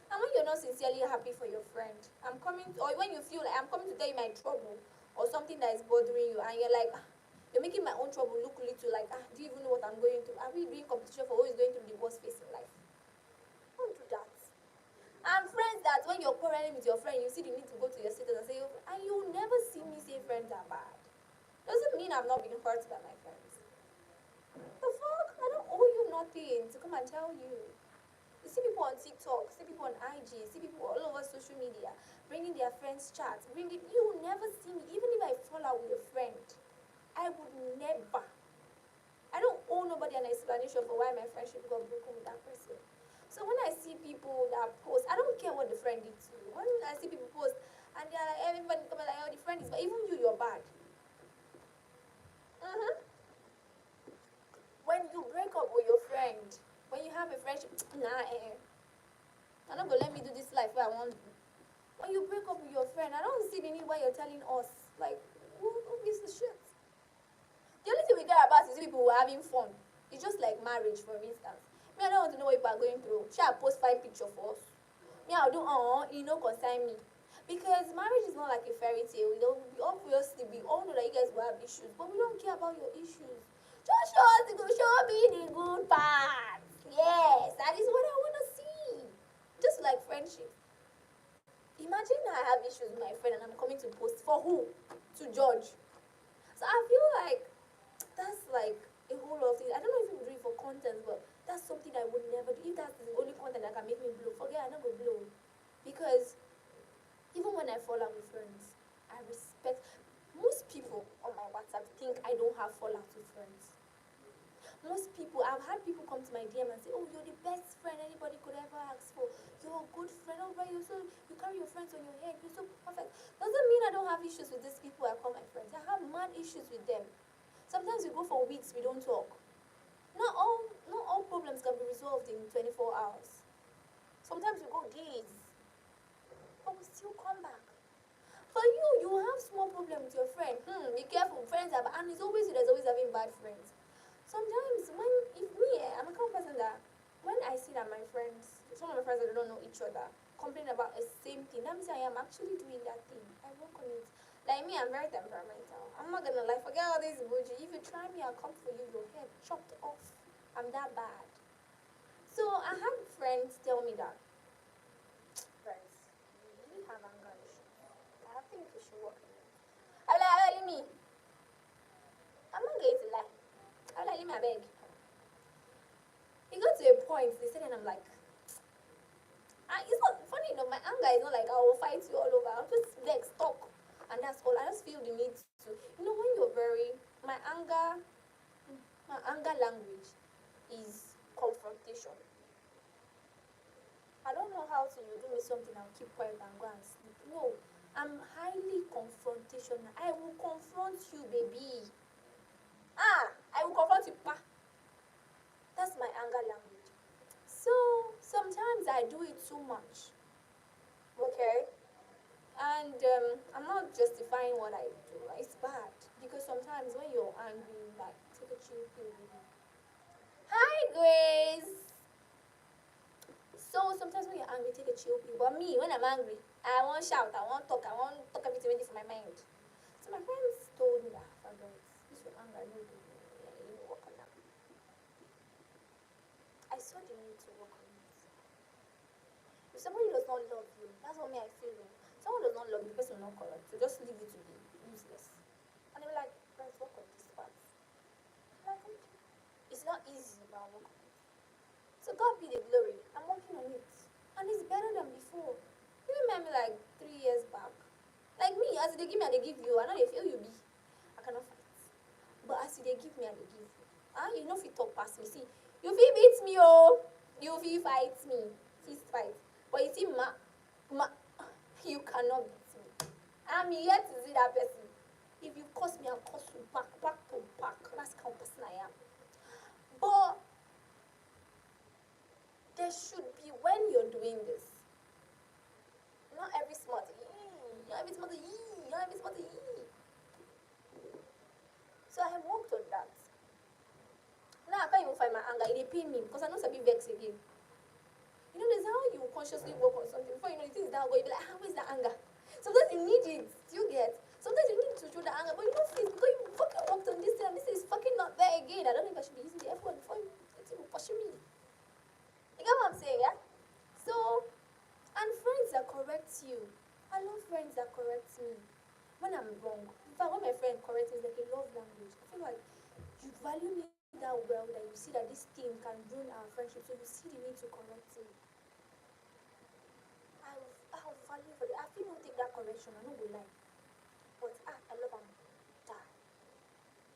And when you're not sincerely happy for your friend, or when you feel like I'm coming to tell you my trouble or something that is bothering you, and you're like, you're making my own trouble look little. Like, do you even know what I'm going through? Are we doing competition for who is going through the worst phase in life? Don't do that. And friends that when you're quarreling with your friend, you see the need to go to your status and say, and you'll never see me say friends are bad. Doesn't mean I've not been hurt by my friends. The fuck? I don't owe you nothing to come and tell you. You see people on TikTok, see people on IG, see people all over social media, bringing their friends' chats, you will never see me. Even if I fall out with a friend, I would never, I don't owe nobody an explanation for why my friendship got broken with that person. So when I see people that post, I don't care what the friend did to you. When I see people post and they're like, everybody come like, oh, the friend is bad, even you, you're bad. Mm-hmm. When you break up with your friend, when you have a friendship, nah, I'm not gonna let me do this life where I want. When you break up with your friend, I don't see the need why you're telling us. Like, who gives a shit? The only thing we care about is people who are having fun. It's just like marriage, for instance. Me, I don't want to know what people are going through. Shall I post fine picture for us? Me, I'll do, you know, concern me. Because marriage is not like a fairy tale. You know, obviously, we all know that you guys will have issues, but we don't care about your issues. Just show me the good part. Yes, that is what I want to see. Just like friendship. Imagine I have issues with my friend and I'm coming to post for who? To judge. So I feel like that's like a whole lot of things. I don't know if you would do it for content, but that's something I would never do. If that's the only content that can make me blow, forget I'm not gonna blow. Because even when I fall out with friends, I respect most people on my WhatsApp think I don't have fallout with friends. Most people, I've had people come to my DM and say, oh, you're the best friend anybody could ever ask for. You're a good friend. Oh, right, you carry your friends on your head. You're so perfect. Doesn't mean I don't have issues with these people I call my friends. I have mad issues with them. Sometimes we go for weeks, we don't talk. Not all problems can be resolved in 24 hours. Sometimes we go days, but we still come back. For you have small problem with your friend. Be careful. Friends have, and there's always having bad friends. Sometimes if me, I'm a kind of person that when I see that my friends, some of my friends that don't know each other, complain about the same thing, that means I am actually doing that thing. I work on it. Like me, I'm very temperamental. I'm not gonna lie, forget all this emoji. If you try me, I'll come for you, your head chopped off. I'm that bad. So I had friends tell me that, friends, you really have anger issues. I think you should work on it. Leave me. I'm not going to lie. Leave me, I beg. It got to a point, they said, and I'm like, it's not funny enough, my anger is not like I will fight you all over. I'll just vex, talk. And that's all. I just feel the need to, when you're very, my anger language is confrontation. I don't know how to, you do me something, I'll keep quiet and go and sleep. No, I'm highly confrontational. I will confront you, baby. I will confront you, pa. That's my anger language. So sometimes I do it too much. Okay? And I'm not justifying what I do. It's bad. Because sometimes when you're angry, like, take a chill pill. Hi, Grace. So sometimes when you're angry, take a chill pill. But me, when I'm angry, I won't shout, I won't talk everything ready for my mind. So my friends told me that, this your anger, no, you work on that. I saw the need to work on it. If somebody does not love you, that's what me I feel. Someone does not love you, the person will not correct. So just leave it to be useless. And they were like, let's work on this part. Like, okay. It's not easy, but I'll work on it. So God be the glory. I'm working on it. And it's better than before. You remember like 3 years back. Like me, as they give me and they give you, I know they feel you be. I cannot fight. But as they give me and they give you. You know if you talk past me. See, you feel beat me, oh. You feel fight me. Fist fight. But you see, you cannot beat me. I'm yet to see that person. If you curse me, I'll curse you back to back. That's the kind of person I am. But there should be, when you're doing this, not every smart, not every smart, not every smart. So I have worked on that. Now I can't even find my anger. It pain me because I know it's a bit vex again. There's how you consciously work on something before you know the thing is down, you'll be like, where's the anger? Sometimes you need it. Do you get? Sometimes you need to show the anger, but you don't feel it because you fucking worked on this thing and this thing is fucking not there again. I don't think I should be using the F word before you push me. You get what I'm saying, yeah? So, and friends that correct you. I love friends that correct me when I'm wrong. In fact, when my friend corrects me, it's like a love language. I feel like you value me that well that you see that this thing can ruin our friendship, so you see the need to correct me. I'll value for it. I feel not take that correction, I don't go lie. But I love him. Die.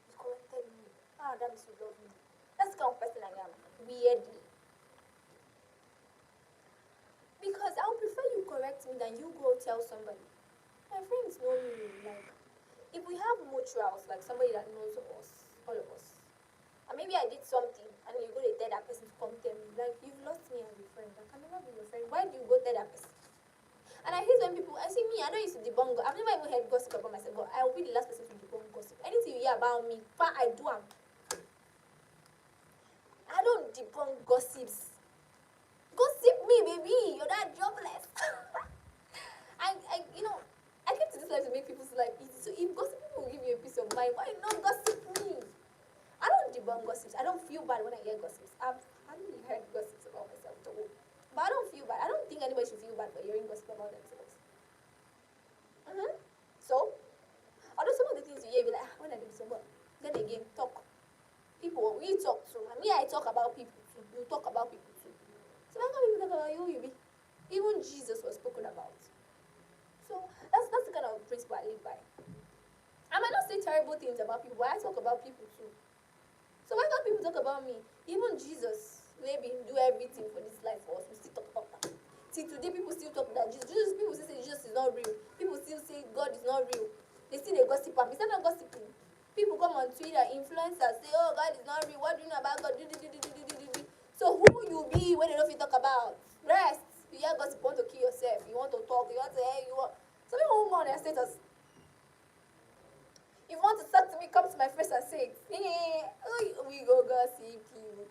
He corrected me. that means you love me. That's the kind of person I am. Weirdly. Because I would prefer you correct me than you go tell somebody. My friends know me. Like, if we have mutuals, like somebody that knows us, all of us, and maybe I did something and you go to tell that person to come tell me, like, you've lost me as a friend. I can never be your friend. Why do you go tell that person? And I hate when people, I see me, I don't used to debunk. I've never even heard gossip about myself, but I will be the last person to debunk gossip. Anything you hear about me, I do. I don't debunk gossips. Gossip me, baby. You're not jobless. I came to this life to make people's life easy. So if gossip people will give you a peace of mind, why not gossip me? I don't debunk gossips. I don't feel bad when I hear gossips. I've hardly heard gossips about myself though. But I don't feel bad. I don't think anybody should feel bad for hearing gossip about themselves. So, although some of the things you hear, you be like, when I do so, but then again, talk. People, we talk too. And me, I talk about people too. You talk about people too. So how come people talk about you, be? Even Jesus was spoken about. So that's the kind of principle I live by. I might not say terrible things about people, but I talk about people too. So why can't people talk about me? Even Jesus, maybe do everything for this life for us, we still talk about that. See, today people still talk that people still say Jesus is not real. People still say God is not real. They still they gossip am. Is that not gossiping? People come on Twitter, influencers say, oh, God is not real. What do you know about God? So who you be when they don't fit talk about? Rest. You hear gossip, you want to kill yourself. You want to talk. You want to hey, you want. Some people won't go on their status. If you want to talk to me, come to my face and say it. Hey, we go gossip you.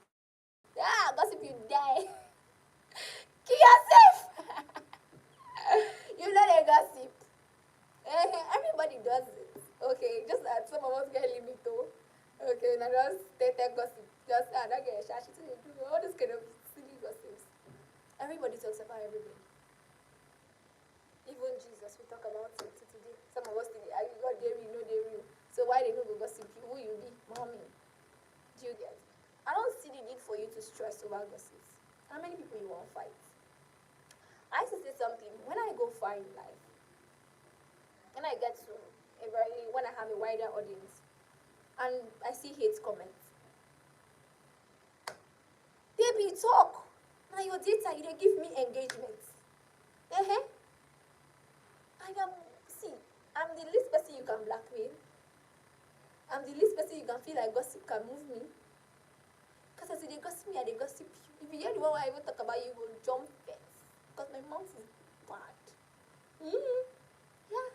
Ah, gossip you die. Kill yourself. You know they gossip. Everybody does it. Okay, just that some of us get limit though. Okay, now just take gossip. Just that get shashi to do all this kind of silly gossips. Everybody talks about everybody. Even Jesus, we talk about it today. Some of us think, are you God they real, no they real. So why they no go gossip you? Who you be? Mommy. Do you get? I don't see the need for you to stress over gossips. How many people you want to fight? I used to say something. When I go far in life, when I get to when I have a wider audience, and I see hate comments, baby, talk. Now your data, you don't give me engagement. Uh-huh. See, I'm the least person you can blackmail. I'm the least person you can feel like gossip can move me. Because as they gossip me, they gossip you. If you hear the one where I even talk about you, will jump first. Because my mouth is bad. Yeah.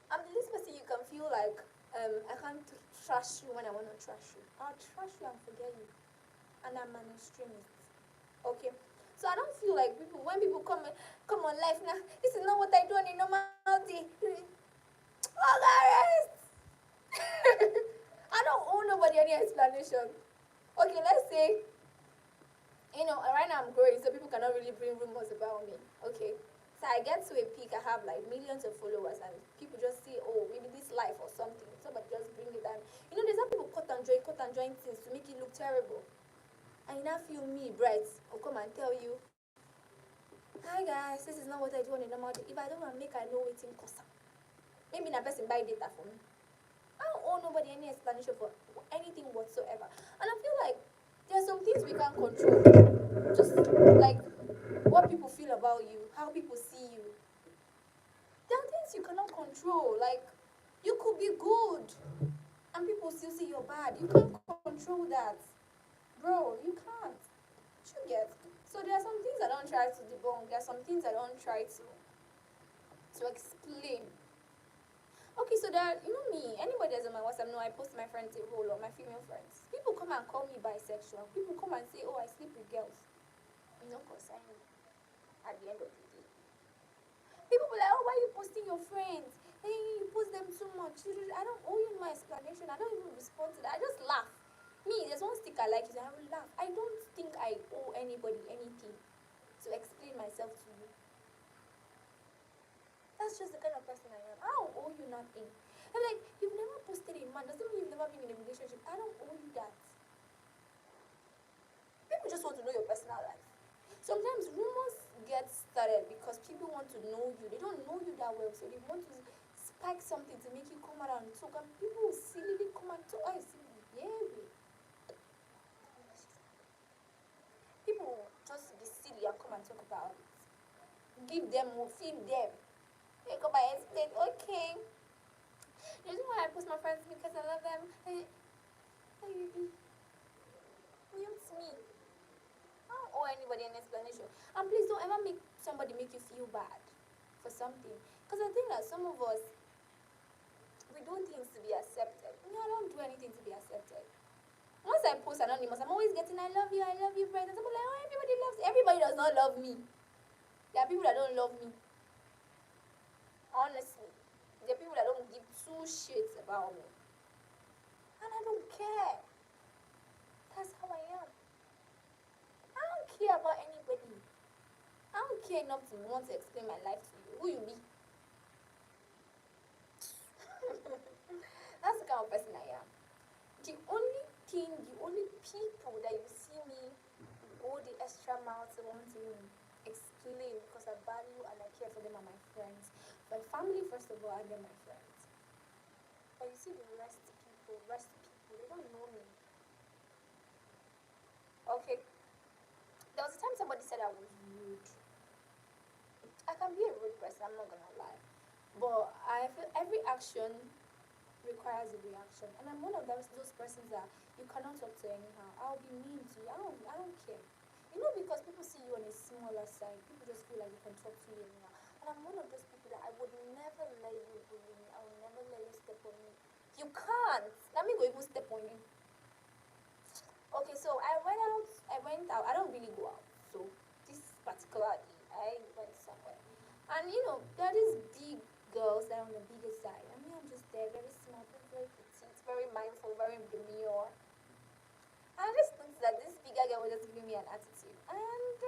I'm the least person you can feel like I can't trash you when I want to trash you. I'll trash you and forget you. And I'm an extremist. Okay? So I don't feel like when people come on life now, this is not what I do on a normal day. Oh, rest. I don't owe nobody any explanation. Okay, let's say, right now I'm growing, so people cannot really bring rumors about me. Okay. So I get to a peak, I have like millions of followers, and people just say, oh, maybe this life or something. Somebody just bring it down. There's some people cut and join things to make it look terrible. And you now feel me, bright, I'll come and tell you, hi guys, this is not what I do on a normal day. If I don't want to make, I know it's in cost. Maybe a person buy data for me. I don't owe nobody any explanation for anything whatsoever. And I feel like there are some things we can't control. Just like what people feel about you, how people see you. There are things you cannot control. Like, you could be good and people still say you're bad. You can't control that. Bro, you can't. You get. So there are some things I don't try to debunk. There are some things I don't try to explain. Okay, so there are, me, anybody that's on my WhatsApp know I post my friends a whole lot, my female friends. People come and call me bisexual. People come and say, oh, I sleep with girls. Concern me at the end of the day. People be like, oh, why are you posting your friends? Hey, you post them too much. I don't owe you my explanation. I don't even respond to that. I just laugh. Me, there's one stick I like is I will laugh. I don't think I owe anybody anything to explain myself to you. That's just the kind of person I am. I don't owe you nothing. I'm like, you've never posted a man. Doesn't mean you've never been in a relationship. I don't owe you that. People just want to know your personal life. Sometimes rumors get started because people want to know you. They don't know you that well, so they want to spike something to make you come out and talk. And people will silly come and talk. I see. Yeah, people just be silly and come and talk about it. Give them, feed them. They come and explain, okay. The reason why I post my friends because I love them. Hey, baby, mute me. I don't owe anybody an explanation. And please don't ever make somebody make you feel bad for something. Because I think that some of us, we do things to be accepted. Me, I don't do anything to be accepted. Once I post anonymous, I'm always getting I love you, friends. And I'm like, oh, everybody loves you. Everybody does not love me. There are people that don't love me. Honestly. There are people that don't give two shits about me. And I don't care. That's how I am. I don't care about anybody. I don't care enough to want to explain my life to you. Who you be? That's the kind of person I am. The only thing, the only people that you see me go the extra mile to want to explain because I value and I care for them are my friends. My family first of all and then my friends. But you see the rest people, they don't know me. Okay. There was a time somebody said I was rude. I can be a rude person, I'm not gonna lie. But I feel every action requires a reaction. And I'm one of those persons that you cannot talk to anyhow. I'll be mean to you. I don't care. You know, because people see you on a smaller side, people just feel like you can talk to you anyhow. And I'm one of those people that I would never let you bully me. I will never let you step on me. You can't. Let me go even step on you. Okay, so I went out. I don't really go out. So this particular day, I went somewhere. And you know, there are these big girls that are on the bigger side. I mean, I'm just there, very small, very petite, very mindful, very demure. And I just noticed that this bigger girl was just giving me an attitude. And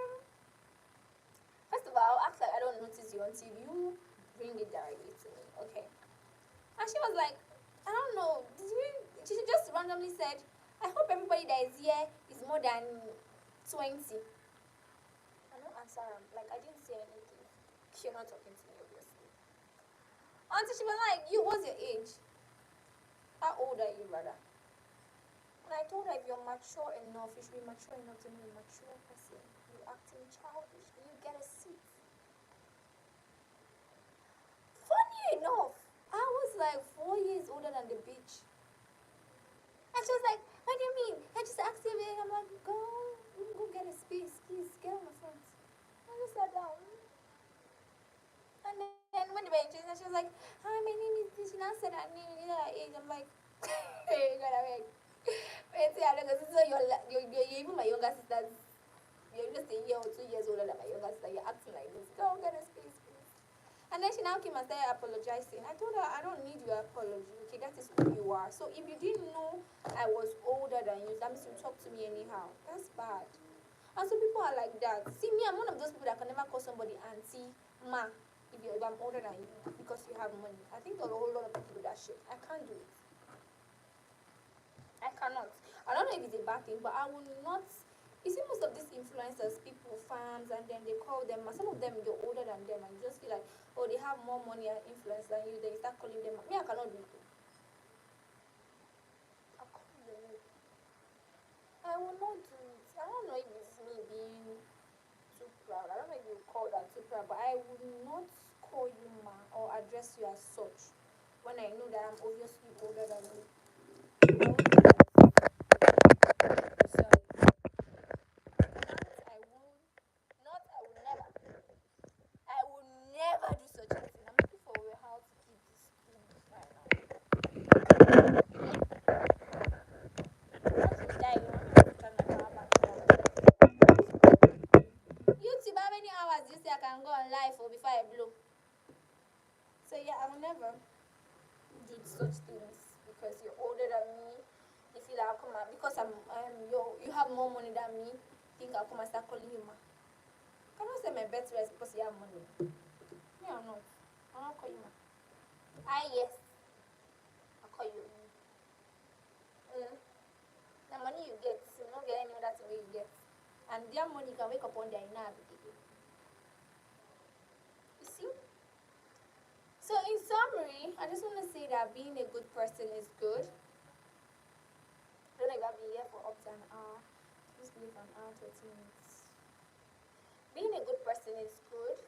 first of all, I'll act like I don't notice you until you bring it directly to me. Okay. And she was like, I don't know. She just randomly said, I hope everybody that is here is more than 20. I don't answer her. Like, I didn't say anything. You're not talking to me, obviously. Until she was like, you, what's your age? How old are you, brother? And I told her, if you're mature enough, you should be mature enough to be a mature person. You're acting childish. You get a seat. Funny enough, I was like 4 years older than the bitch. And she was like, what do you mean? I just asked you. I'm like, go get a space, please. Get on the front. I just sat down. And then when they were introduced, she was like, hi, my name is this. She now said her name, you know her age. I'm like, hey, God, I mean. Wait, see, I don't know. So you're even my younger sister. You're just a year or 2 years older than my younger sister. You're acting like this. Go get a space, please. And then she now came and started apologizing. I told her, I don't need your apology. Okay, that is who you are. So if you didn't know I was older than you, that means you talk to me anyhow. That's bad. And so people are like that. See, me, I'm one of those people that can never call somebody auntie, ma, if I'm older than you because you have money. I think a whole lot of people do that shit. I can't do it. I cannot. I don't know if it's a bad thing, but I will not. You see, most of these influencers, people, fans, and then they call them. Some of them you're older than them, and you just feel like, oh, they have more money and influence than you. Then you start calling them. Me, I cannot do it. I can't do it. I will not do it. I don't know if it's me being too proud. I don't know if you call that too proud, but I will not call you ma or address you as such when I know that I'm obviously older than you. I won't do that. Sorry. I will not. I will never. I will never do such a thing. I'm looking for how to keep this thing right now. Actually, die. You want to turn my power back on. YouTube, how many hours do you say I can go on live for before I blow? So yeah, I will never do such things because you're older than me. You feel like I'll come out because you have more money than me. Think I'll come and start calling you ma. I cannot say my birthday is because you have money. Me or not? I'll not call you ma. Ah yes, I'll call you. Mm. The money you get, you don't get any other thing you get. And their money can wake up one day and now you see? So in summary, I just want to say that being a good person is good. know if I've been here for up to an hour. Just believe an hour, 30 minutes. Being a good person is good.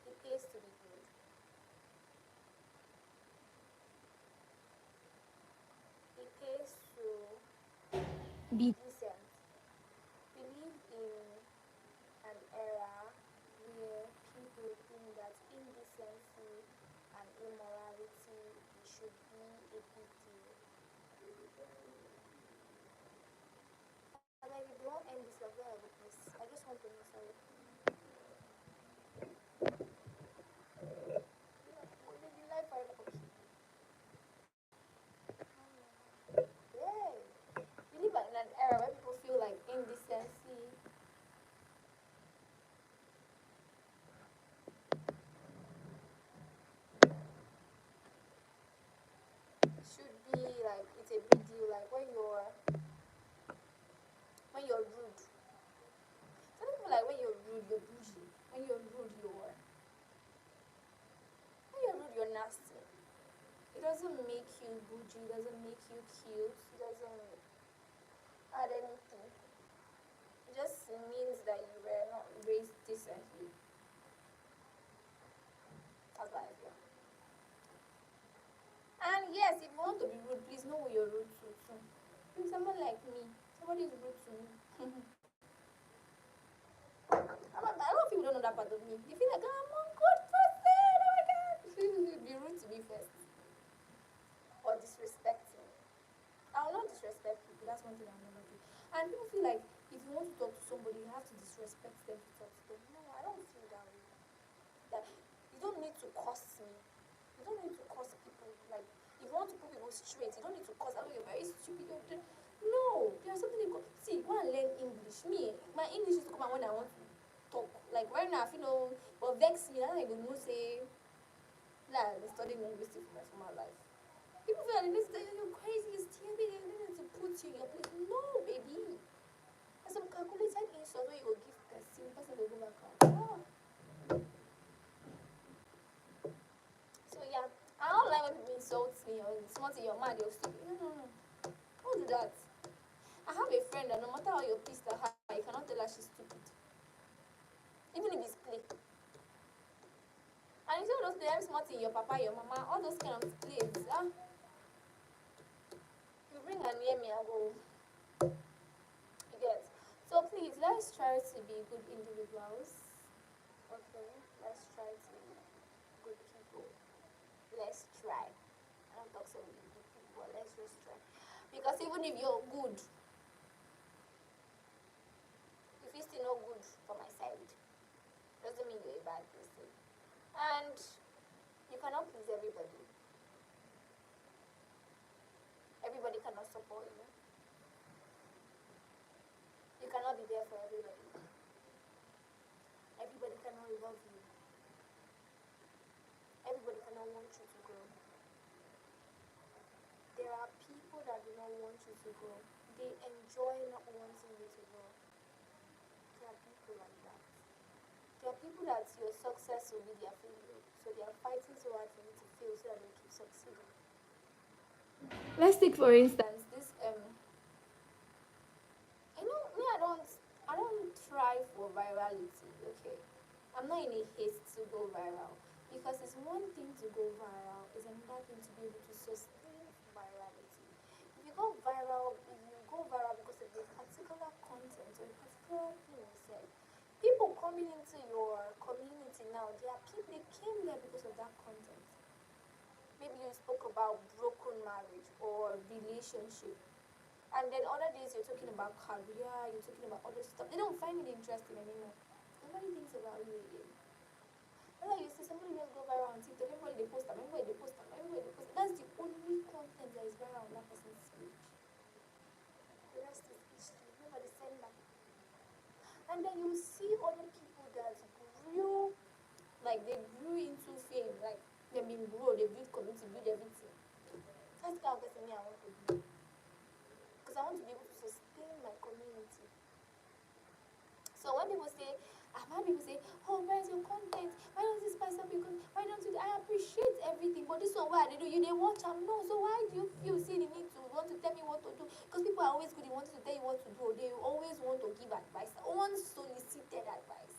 It pays to be good. It pays to be decent. We live in an era where people think that indecency and immorality should be a big deal. And like, if they won't end this, like, where I witness, I just want to know, sorry. Yeah. We live in an era where people feel like indecency should be like, it's a big deal. Like when you're rude. Some people like when you're rude, you're bougie. When you're rude, you're nasty. It doesn't make you bougie, it doesn't make you cute, it doesn't add anything. It just means that you were not raised decently. That's what I feel. And yes, if you want to be rude, please know who you're rude to too. If someone like me, somebody is rude to me. A lot of people don't know that part of me. They feel like, oh, I'm a good person. Oh my god. Be rude to me first. Or disrespect me. I will not disrespect people. That's one thing I'll never do. And people feel like if you want to talk to somebody, you have to disrespect them to talk to them. No, I don't feel that way. That you don't need to curse me. You don't need to curse people. Like, if you want to put people straight, you don't need to curse. Oh, you're very stupid. No, there's something they go. See, go and learn English. Me, my English is to come out when I want to talk. Like right now, if you know, but vex me, I don't know say, nah, I'm studying linguistics for my life. People feel like this, you're crazy, you're stupid, you need to put you in your place. No, baby. There's some calculated insult where you will give person will go back out. Oh. So yeah, I don't like when people insult me or smart in your mind, you're stupid. No. Don't do that. I have a friend that no matter how you're pissed at her, you cannot tell her she's stupid. Even if it's play. And you see all those play, smart in your papa, your mama, all those kind of plays. You bring her near me, I go. You get. So please, let's try to be good individuals. Okay, let's try to be good people. Let's try. I don't talk so many good people, but let's just try. Because even if you're good, if you're still not good for my side, doesn't mean you're a bad person. And you cannot please everybody. Everybody cannot support you. You cannot be there for everybody. Everybody cannot love you. Everybody cannot want you to grow. There are people that do not want you to grow. They enjoy not wanting you to grow. There are people like that. There are people that your success will be their failure. So they are fighting so hard for you to fail so that they keep succeeding. Let's take for instance this me I don't try for virality, okay? I'm not in a haste to go viral because it's one thing to go viral, it's another thing to be able to sustain virality. If you go viral because of a particular content or a particular thing you said, people coming into your community now, there are people they came there because of that content. Maybe you spoke about broken marriage or relationship. And then other days you're talking about career, you're talking about other stuff. They don't find it interesting anymore. Nobody thinks about you again. Like you see somebody just go viral on TikTok, everybody they post them, everybody they post them, everybody they post them. That's the only content that is viral on that person's page. The rest is history. Nobody send that. And then you see other people that grew, like they grew into fame, like they been grow, they build community, build everything. That's the kind of person me I want to be. Because I want to be able to sustain my community. So when people say, I've heard people say, oh, where's your content? Why don't this person be good? Why don't you? I appreciate everything, but this one, why they do you? They watch them. No, so why do you feel see the need to want to tell me what to do. Because people are always good in wanting to tell you what to do. They always want to give advice, unsolicited advice.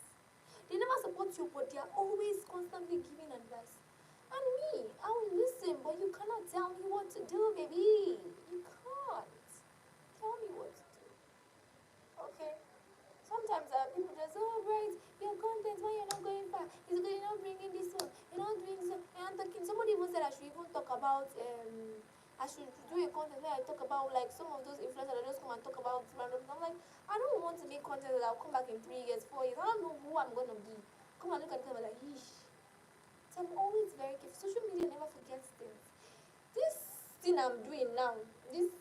They never support you, but they are always constantly giving advice. And me, I will listen, but you cannot tell me what to do, baby. You can't tell me what to do. Okay? Sometimes people just, oh, right, your content, why you're not going far? Is you're not bringing this one, you're not doing this one, you're not talking. Somebody even said I should even talk about, I should do a content where I talk about, like, some of those influencers that just come and talk about random stuff. I'm like, I don't want to make content that I'll come back in 3 years, 4 years. I don't know who I'm going to be. Come and look at it and be like, yeesh. So I'm always very careful. Social media never forgets things. This thing I'm doing now, this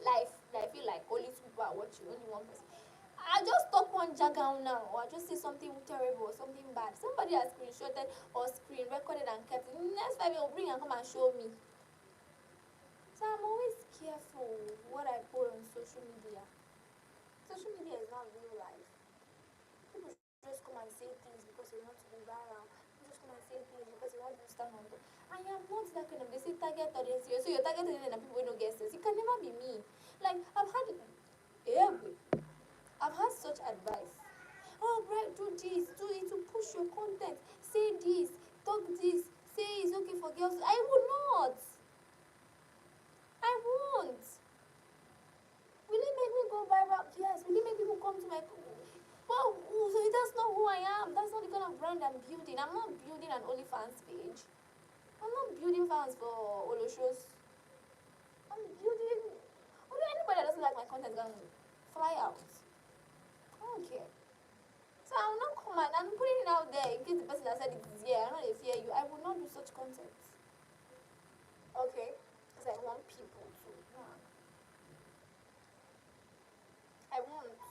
life that I feel like only two people are watching, only one person. I just talk one jargon now, or I just say something terrible or something bad. Somebody has screenshotted or screen recorded and kept it. Next time he'll bring and come and show me. So I'm always careful what I put on social media. Social media is not real life. People just come and say things because they want to be viral. People just come and say things because they want to stand on top. I am not that kind of. They say target audience. So your target audience and people don't get sense. It can never be me. Like I've had such advice. Oh, right, do this, do it to push your content. Say this, talk this, say it's okay for girls. I will not. I won't. Will it make me go viral? Yes. Will it make people come to my... Well, so that's not who I am. That's not the kind of brand I'm building. I'm not building an OnlyFans page. I'm not building fans for Olosho's. I'm building... Although anybody that doesn't like my content can fly out. I don't care. So I'm not coming. I'm putting it out there in case the person that said it is here. I know they fear you. I will not do such content. Okay? Because I want people to. I won't.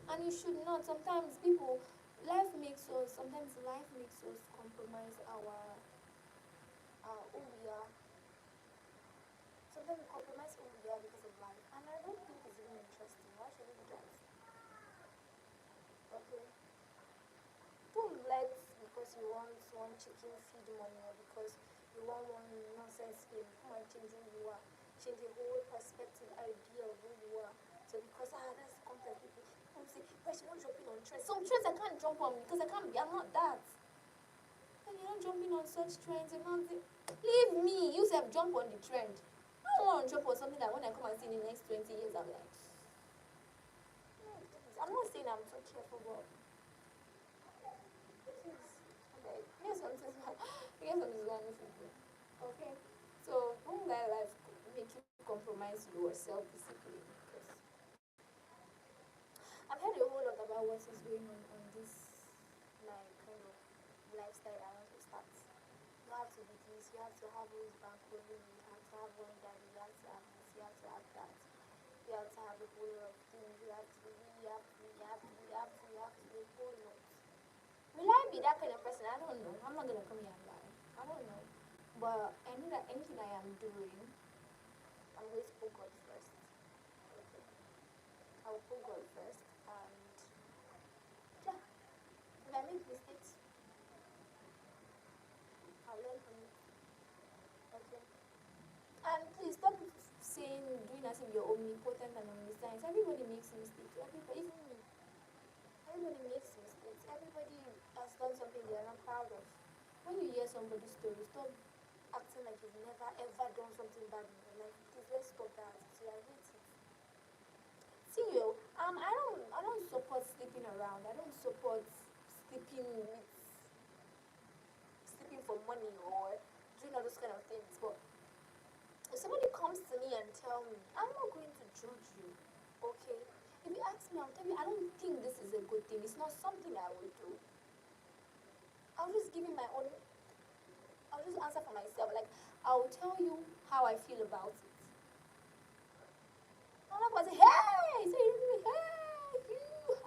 And you should not. Sometimes sometimes life makes us compromise who we are. Sometimes we compromise who we are because of life. And I don't think it's even interesting. Why should we do that? Okay? Don't let because you want one chicken feed money or because you want one nonsense fame come and change who you are. Change the whole perspective, idea of who you are. So because that's the content people say, but you're not jumping on trends. Some trends I can't jump on because I'm not that. And you're not jumping on such trends, you're not leave me. You have jump on the trend. I don't want to jump on something that when I come and see in the next 20 years, I'm like, I'm not saying I'm so careful, but here's something wrong with you. Okay? So, don't let life make you compromise yourself physically. Because I've heard a whole lot about what is going on this, like, kind of lifestyle I want to start. You have to be this, you have to have always bankroll, you have to have one daddy, you have to have this, you have to have that. You have to have a whole lot of things, you have to be a whole lot. Will I be that kind of person? I don't know. I'm not gonna come here and lie. I don't know. But I know that anything I am doing, I'm going to put God first. Okay. I will put God first and yeah. If I make mistakes, I'll learn from it. Okay. And please stop saying doing as if you're omnipotent and omniscient. Everybody makes mistakes. Everybody, even me. Everybody makes mistakes. Everybody has done something they are not proud of. When you hear somebody's story, stop acting like you've never ever done something bad in your life. Please let's stop that. See, I hate it. See you. I don't support sleeping around. I don't support sleeping for money or doing all those kind of things. But if somebody comes to me and tell me, I'm not going to judge you. Okay? If you ask me, I'll tell you I don't think this is a good thing. It's not something I would do. I'll just give you my own. I'll just answer for myself. Like I'll tell you how I feel about it. I'm not gonna say, hey, so you, hey, you.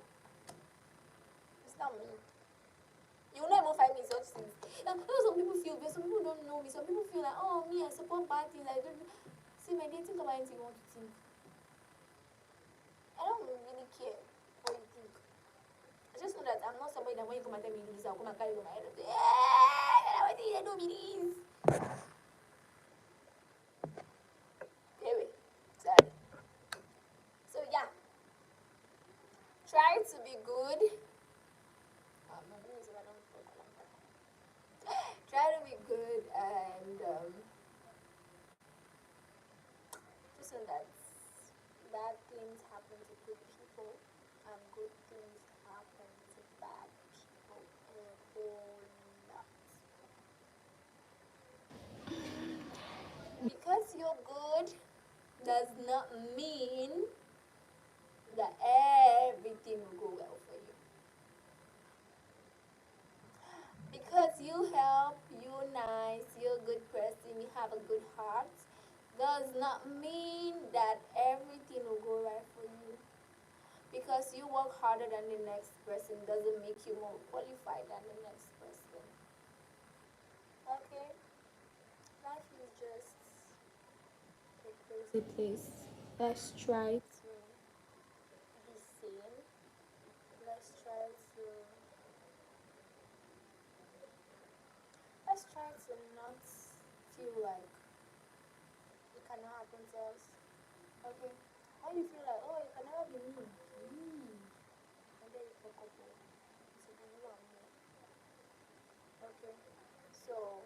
It's not me. You will not even find me in such things. Now, some people feel, but some people don't know me. Some people feel like, oh, me, I support bad things. I don't. See, my dear, think about anything you want to think. I don't really care what you think. I just know that I'm not somebody that when you come and tell me this, I'll come and carry you on my head and say, hey, I don't think you do me this. to be good. My goodness, I don't talk like that. Try to be good and just so that bad things happen to good people and good things happen to bad people a whole lot. Because you're good does not mean that everything will go well for you. Because you help, you're nice, you're a good person, you have a good heart, does not mean that everything will go right for you. Because you work harder than the next person doesn't make you more qualified than the next person. Okay? Life is just a crazy place. Let's try to be sane. Let's try to not feel like it cannot happen to us. Okay? When you feel like, oh, it can never be me. And then you fuck up. To be you and me. Okay? So,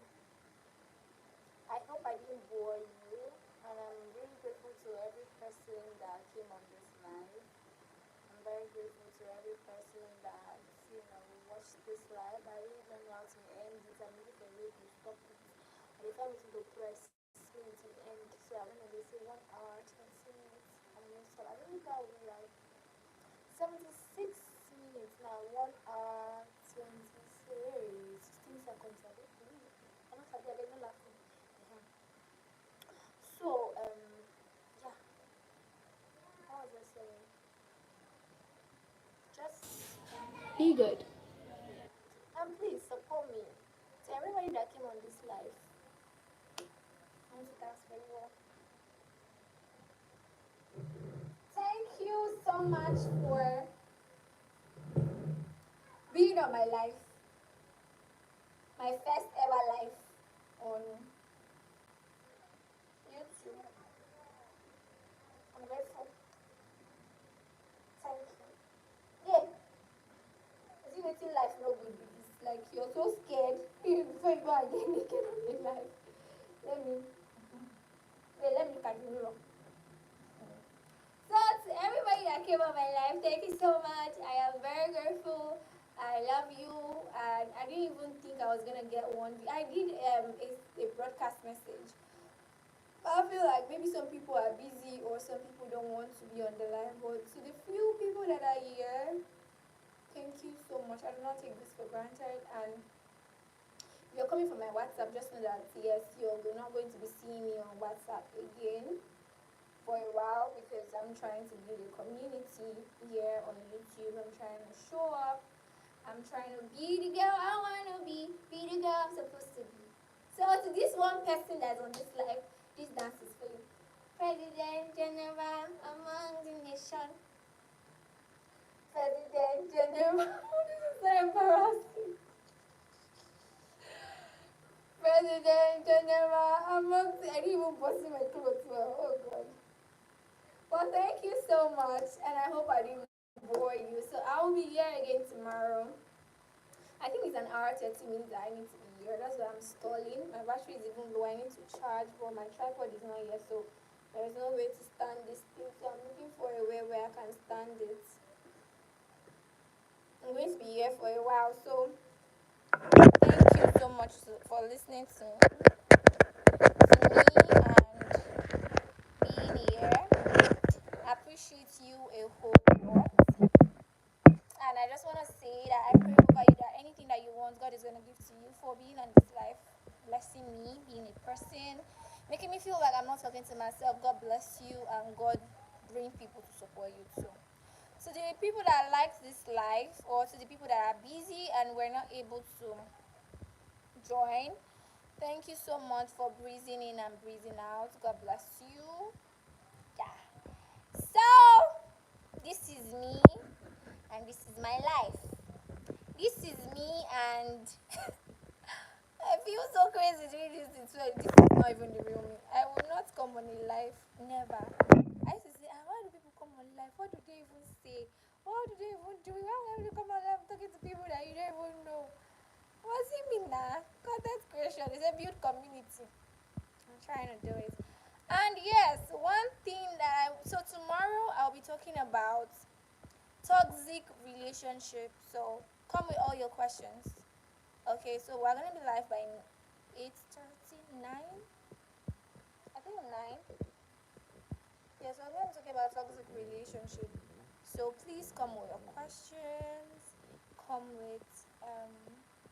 I hope I didn't bore you. And I'm really grateful to every person that came on this live. I'm very grateful to every person that, watched this live. I really don't know how to end it. I'm looking for a way to stop it. And they tell me to press me to the end. So I'm going to say 1 hour, 20 minutes. I'm going to stop. I think that will be like 76 minutes now. 1 hour, 16 seconds. I don't know. I'm not happy. I'm not laughing. So, yeah. What was I saying? Just be good. And please support me. To everybody that came on this live, I want to thank very well. Thank you so much for being on my life. My first ever life on YouTube. I'm grateful. Thank you. Yeah. Is it making life no good with this? Like you're so scared before you go and get naked on the life. Let me continue. So to everybody that came on my life, thank you so much. I am very grateful. I love you, and I didn't even think I was gonna get one. I did a broadcast message. But I feel like maybe some people are busy or some people don't want to be on the line. But to the few people that are here, thank you so much. I do not take this for granted. And if you're coming from my WhatsApp, just know that yes, you're not going to be seeing me on WhatsApp again for a while because I'm trying to build a community here on YouTube. I'm trying to show up. I'm trying to be the girl I want to be the girl I'm supposed to be. So to this one person that's on this live, this dance is for you. President General among the nation. President General. This is so embarrassing. President General among the... I didn't even bust in my clothes well. Oh God. Well, thank you so much, and I hope I didn't bore you. So I will be here again tomorrow. I think it's an hour 30 minutes that I need to be here. That's why I'm stalling. My battery is even low. I need to charge, but my tripod is not here, so there is no way to stand this thing. So I'm looking for a way where I can stand it. I'm going to be here for a while, so thank you so much for listening to me and being here. I appreciate you a whole lot. And I just want to say that I pray over you that anything that you want, God is going to give to you for being on this life, blessing me, being a person, making me feel like I'm not talking to myself. God bless you, and God bring people to support you too. So the people that like this life, or to the people that are busy and we're not able to join, thank you so much for breathing in and breathing out. God bless you. Yeah. So this is me, and this is my life. This is me, and I feel so crazy doing this. This is not even the real me. I will not come on a live. Never. I used to say, why do people come on live? What do they even say? What How do they even do it? Why would you come alive talking to people that you don't even know? What's he mean now? Content creation is a build community. I'm trying to do it. And yes, one thing that so tomorrow I'll be talking about toxic relationship. So come with all your questions. Okay, so we're gonna be live by 8:39. I think 9. Yes, we're going to talk about toxic relationship. So please come with your questions. Come with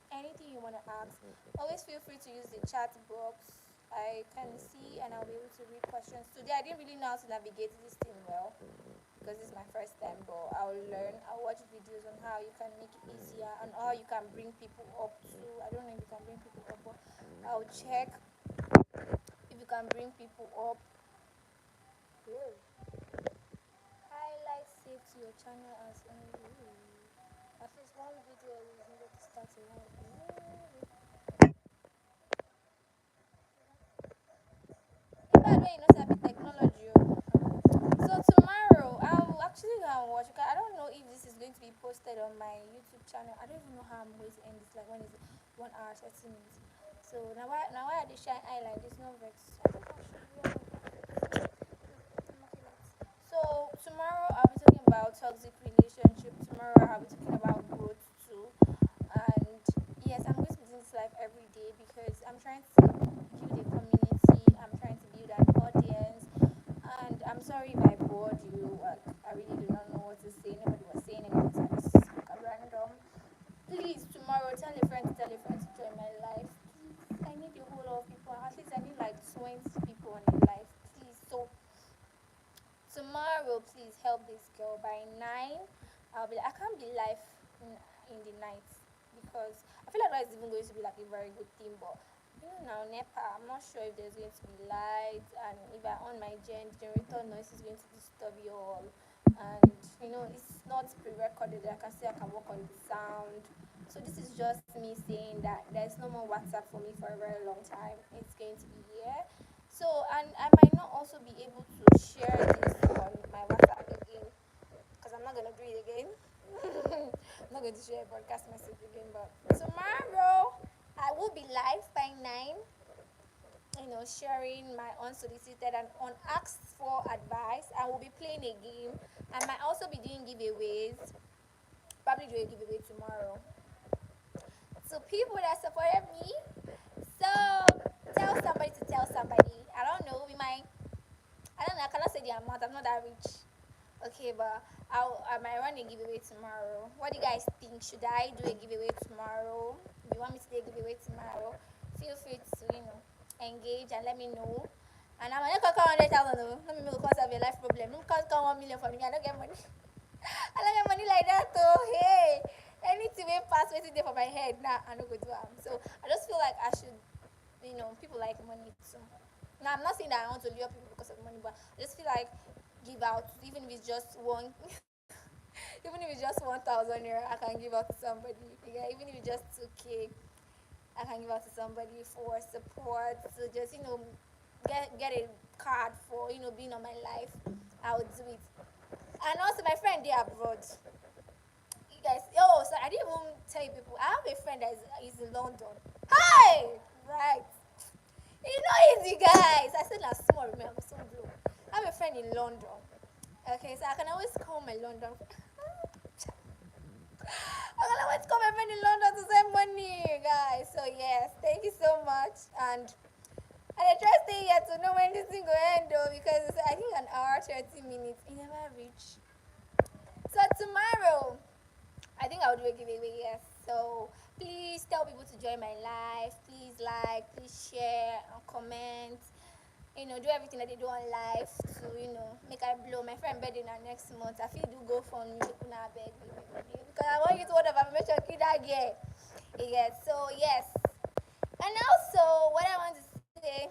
anything you want to ask. Always feel free to use the chat box. I can see and I'll be able to read questions. Today I didn't really know how to navigate this thing well because this is my first time, but I'll learn. I'll watch videos on how you can make it easier and how you can bring people up to. I don't know if you can bring people up, but I'll check if you can bring people up. Highlight save to your channel as at least one video is needed to start a live. If I know you know sabi technology. So tomorrow I'll actually go and watch. I don't know if this is going to be posted on my YouTube channel. I don't even know how I'm going to end this. Like when is it? 1 hour 30 minutes. So now why are they shine island? There's no vex. I think I should So tomorrow I'll be talking about toxic relationship. Tomorrow I'll be talking about growth too. And yes, I'm going to be doing this live every day because I'm trying to build a community. I'm trying to build an audience. And I'm sorry if I bored you. Like I really do not know what to say. Nobody was saying anything. So I just spoke at random. Please tomorrow tell a friend to tell a friend to join my life. Please, I need a whole lot of people. At least I need like 20 people on the live. Please. So tomorrow please help this girl by 9. I can't be live in the night because I feel like that is even going to be like a very good thing, but you know now nepa I'm not sure if there's going to be light, and if I on my generator noise is going to disturb you all, and it's not pre-recorded. I can say I can work on the sound. So this is just me saying that there's no more WhatsApp for me for a very long time. It's going to be here. So, and I might not also be able to share this on my WhatsApp again because I'm not going to do it again. I'm not going to share a broadcast message again, but tomorrow I will be live by 9, sharing my unsolicited and unasked for advice. I will be playing a game. I might also be doing giveaways. Probably do a giveaway tomorrow. So people that supported me. So tell somebody to tell somebody. I don't know. I don't know. I cannot say the amount. I'm not that rich. Okay, but I might run a giveaway tomorrow. What do you guys think? Should I do a giveaway tomorrow? If you want me to do a giveaway tomorrow, feel free to engage and let me know. And I'm not gonna 100,000. Let me know because of your life problem. Don't come 1 million for me. I don't get money. I don't get money like that though. Hey, anything way pass waiting there for my head. Nah, I don't go do am. So I just feel like I should, people like money too. Now I'm not saying that I want to lure people because of money, but I just feel like give out, even if it's just one, even if it's just 1,000 naira, I can give out to somebody. Yeah, even if it's just 2K, I can give out to somebody for support. So just get a card for being on my life. I would do it. And also my friend there abroad. You guys, so I didn't even tell you people. I have a friend that is in London. Hi, right. It's not easy, guys. I said last small, remember, so blue. I have a friend in London. Okay, so I can always call my London. I can always call my friend in London to send money, guys. So yes, thank you so much. And I try to stay here to know when this thing will end though, because I think an hour 30 minutes. It never reach. So tomorrow, I think I'll do a giveaway. Yes. So please tell people to join my live. Please like, please share, and comment. Do everything that they do on live to, make I blow. My friend birthday now next month. I feel do go for me, now beg me, because I want you to word of affirmation, kid that year. Yeah, so yes. And also, what I want to say,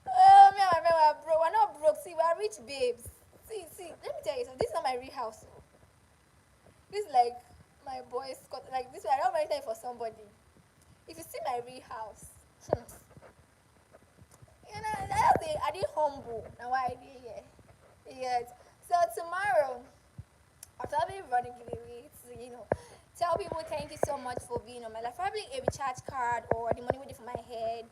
oh, me and my friend were broke. We're not broke. See, we're rich babes. See, let me tell you something. This is not my real house. This is like my boys got like this. I don't mind time for somebody. If you see my real house, I did humble. Now why I did here? Yes. So tomorrow, after everybody giveaway, tell people thank you so much for being on my life. Probably a recharge card or the money waiting for my head.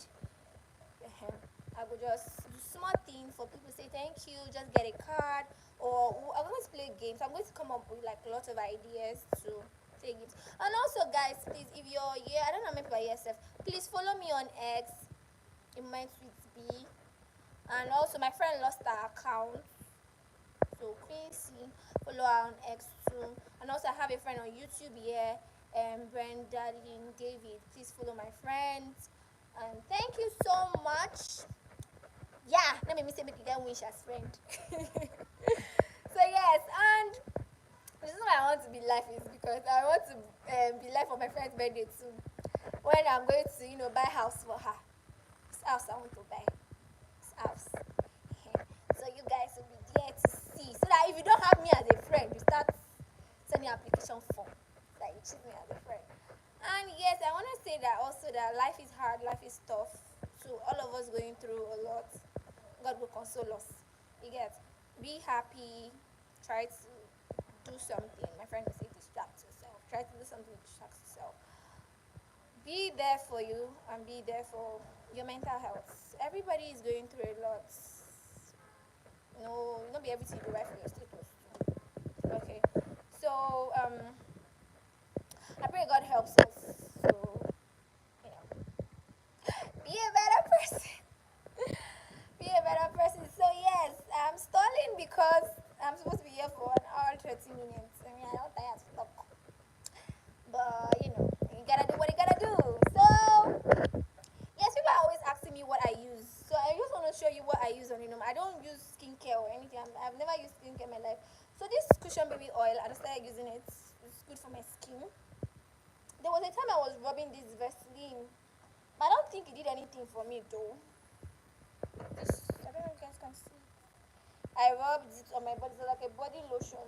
Ehem. I will just do small things for people say thank you, just get a card, or I'm going to play games. I'm going to come up with like lots of ideas to play games. And also, guys, please, if you're here, I don't know, maybe by yourself, please follow me on X, in my tweets B. And also, my friend lost her account, so Quincy, follow her on X too. And also, I have a friend on YouTube here, Brenda Lynn David. Please follow my friends. And thank you so much. Yeah, let me say make you get wish as friend. So yes, and the reason why I want to be live is because I want to be live for my friend's birthday too. When I'm going to, buy house for her. This house I want to buy. This house. So you guys will be there to see. So that if you don't have me as a friend, you start sending application form. That you choose me as a friend. And yes, I want to say that also that life is hard, life is tough. So all of us going through a lot. God will console us. You get, be happy, try to do something. My friend will say distract yourself. Try to do something to distract yourself. Be there for you and be there for your mental health. Everybody is going through a lot. No, not be everything you write for your status. Okay. So I pray God helps us. So be a better person. Be a better person. So yes, I'm stalling because I'm supposed to be here for 1 hour 30 minutes. I mean, I don't tired to talk, but you gotta do what you gotta do. So yes, people are always asking me what I use. So I just want to show you what I use on. I don't use skincare or anything. I've never used skincare in my life. So this cushion baby oil, I started using it. It's good for my skin. There was a time I was rubbing this Vaseline. I don't think it did anything for me though. This, I don't know if you guys can see. I rubbed it on my body, so like a body lotion.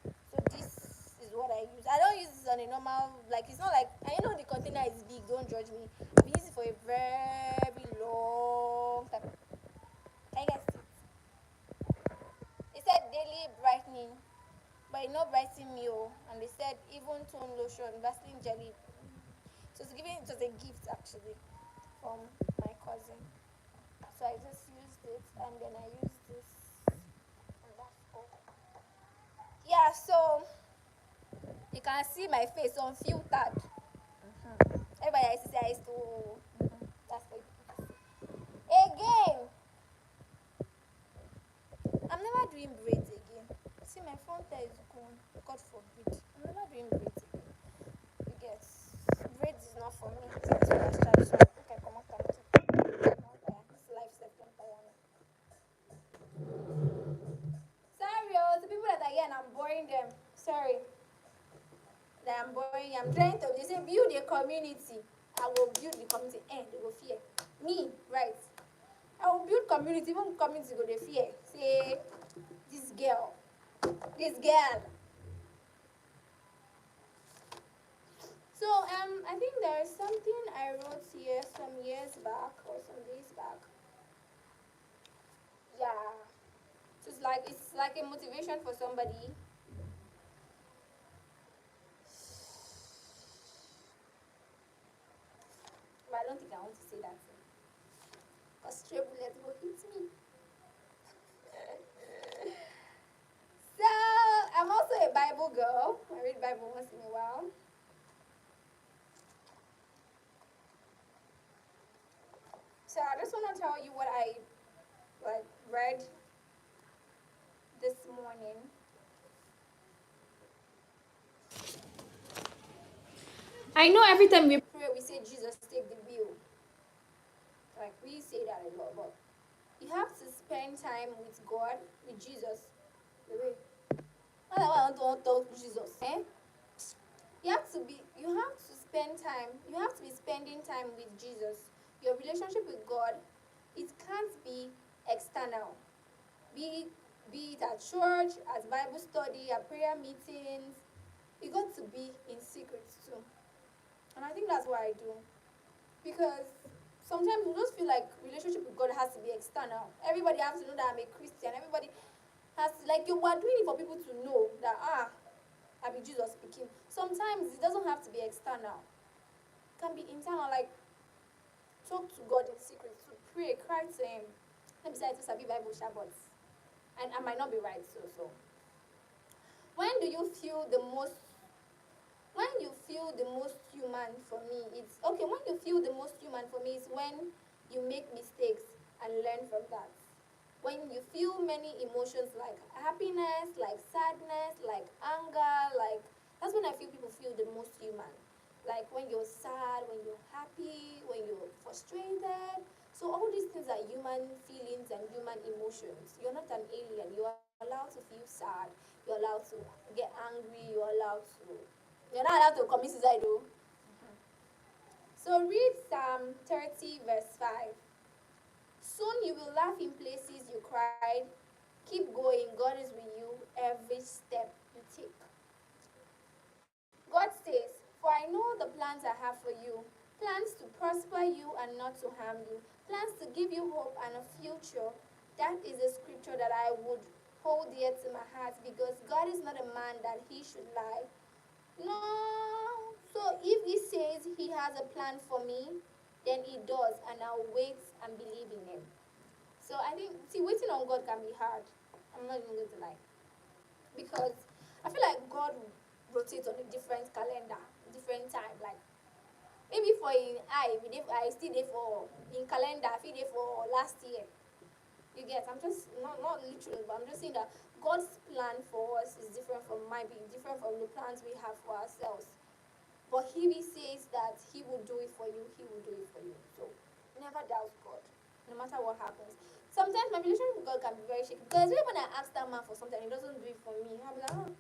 So this is what I use. I don't use this on a normal, like it's not like, I know the container is big, don't judge me. I've used it for a very long time. Can you guys see? It said daily brightening, but it not brightening me, oh. And they said even tone lotion, Vaseline jelly. So it's giving, it was a gift actually from my cousin. So I just used it and then I used this and that's all. Yeah, so you can see my face unfiltered. Everybody I say I used to. That's for you. Again, I'm never doing braids again. See, my front hair is gone. God forbid. I'm never doing braids again. You get, braids is not for me. It's for distraction. Okay, come on, come on. This life set can tire me. Sorry, oh, the people that are here and I'm boring them. Sorry. That I'm boring. I'm trying to, they say build a community. I will build the community and they will fear. Me, right? I will build community, even community go they fear. Say this girl. This girl. So I think there is something I wrote here some years back or some days back. Yeah. So it's like a motivation for somebody. But I don't think I want to say that thing. Because stray bullets will hit me. So I'm also a Bible girl. I read Bible once in a while. So I just want to tell you what I read this morning. I know every time we pray, we say Jesus take the wheel. Like we say that a lot, but you have to spend time with God, with Jesus. The way. Not that I want to talk to Jesus. Eh? You have to spend time. You have to be spending time with Jesus. Your relationship with God, it can't be external. Be it at church, at Bible study, at prayer meetings. You got to be in secret too. And I think that's what I do. Because sometimes we just feel like relationship with God has to be external. Everybody has to know that I'm a Christian. Everybody has to like you are doing it for people to know that I be Jesus speaking. Sometimes it doesn't have to be external. It can be internal, like talk to God in secret, to pray, cry to him. Let me say to Sabi Bible Shabbat. And I might not be right, so when do you feel the most when you feel the most human for me, it's okay. When you feel the most human for me is when you make mistakes and learn from that. When you feel many emotions like happiness, like sadness, like anger, like that's when I feel people feel the most human. Like when you're sad, when you're happy, when you're frustrated. So all these things are human feelings and human emotions. You're not an alien. You're allowed to feel sad. You're allowed to get angry. You're not allowed to commit suicide though. So read Psalm 30 verse 5. Soon you will laugh in places you cried. Keep going. God is with you every step you take. God says, "For I know the plans I have for you, plans to prosper you and not to harm you, plans to give you hope and a future." That is a scripture that I would hold dear to my heart because God is not a man that he should lie. No. So if he says he has a plan for me, then he does, and I'll wait and believe in him. So I think, see, waiting on God can be hard. I'm not even going to lie. Because I feel like God rotates on a different calendar, different time. Like maybe for in I still there for in calendar, I feel there for last year. You get? I'm just not literally, but I'm just saying that God's plan for us is different from might be different from the plans we have for ourselves. But if he says that he will do it for you, he will do it for you. So never doubt God, no matter what happens. Sometimes my relationship with God can be very shaky. Because when I ask that man for something, he doesn't do it for me. I'm like, oh,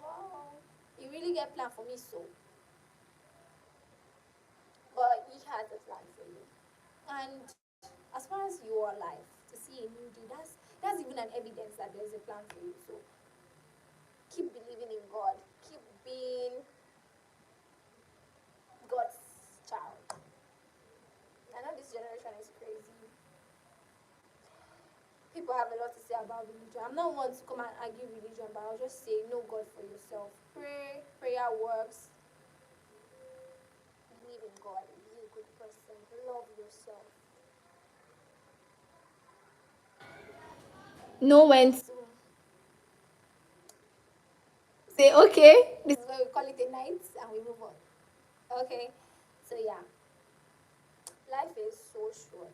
wow. You really get plan for me, so. But he has a plan for you. And as far as you are alive, to see a new day, that's even an evidence that there's a plan for you. So keep believing in God. Keep being God's child. I know this generation is crazy. People have a lot to say about religion. I'm not one to come and argue religion, but I'll just say know God for yourself. Pray, prayer works. Believe in God. Be a good person. Love yourself. Know when to say okay. This is where we call it a night and we move on. Okay. So yeah, life is so short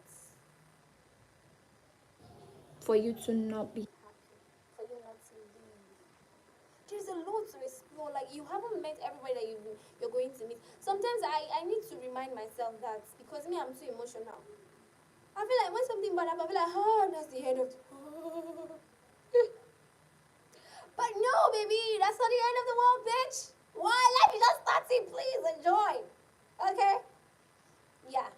for you to not be happy, for you not to live. There's a lot to explore. Like you haven't met everybody that you're going to meet. Sometimes I need to remind myself that because me I'm too emotional. I feel like when something bad happens, I feel like, oh, that's the end of the But no, baby, that's not the end of the world, bitch. Why? Life is just starting. Please enjoy. Okay? Yeah.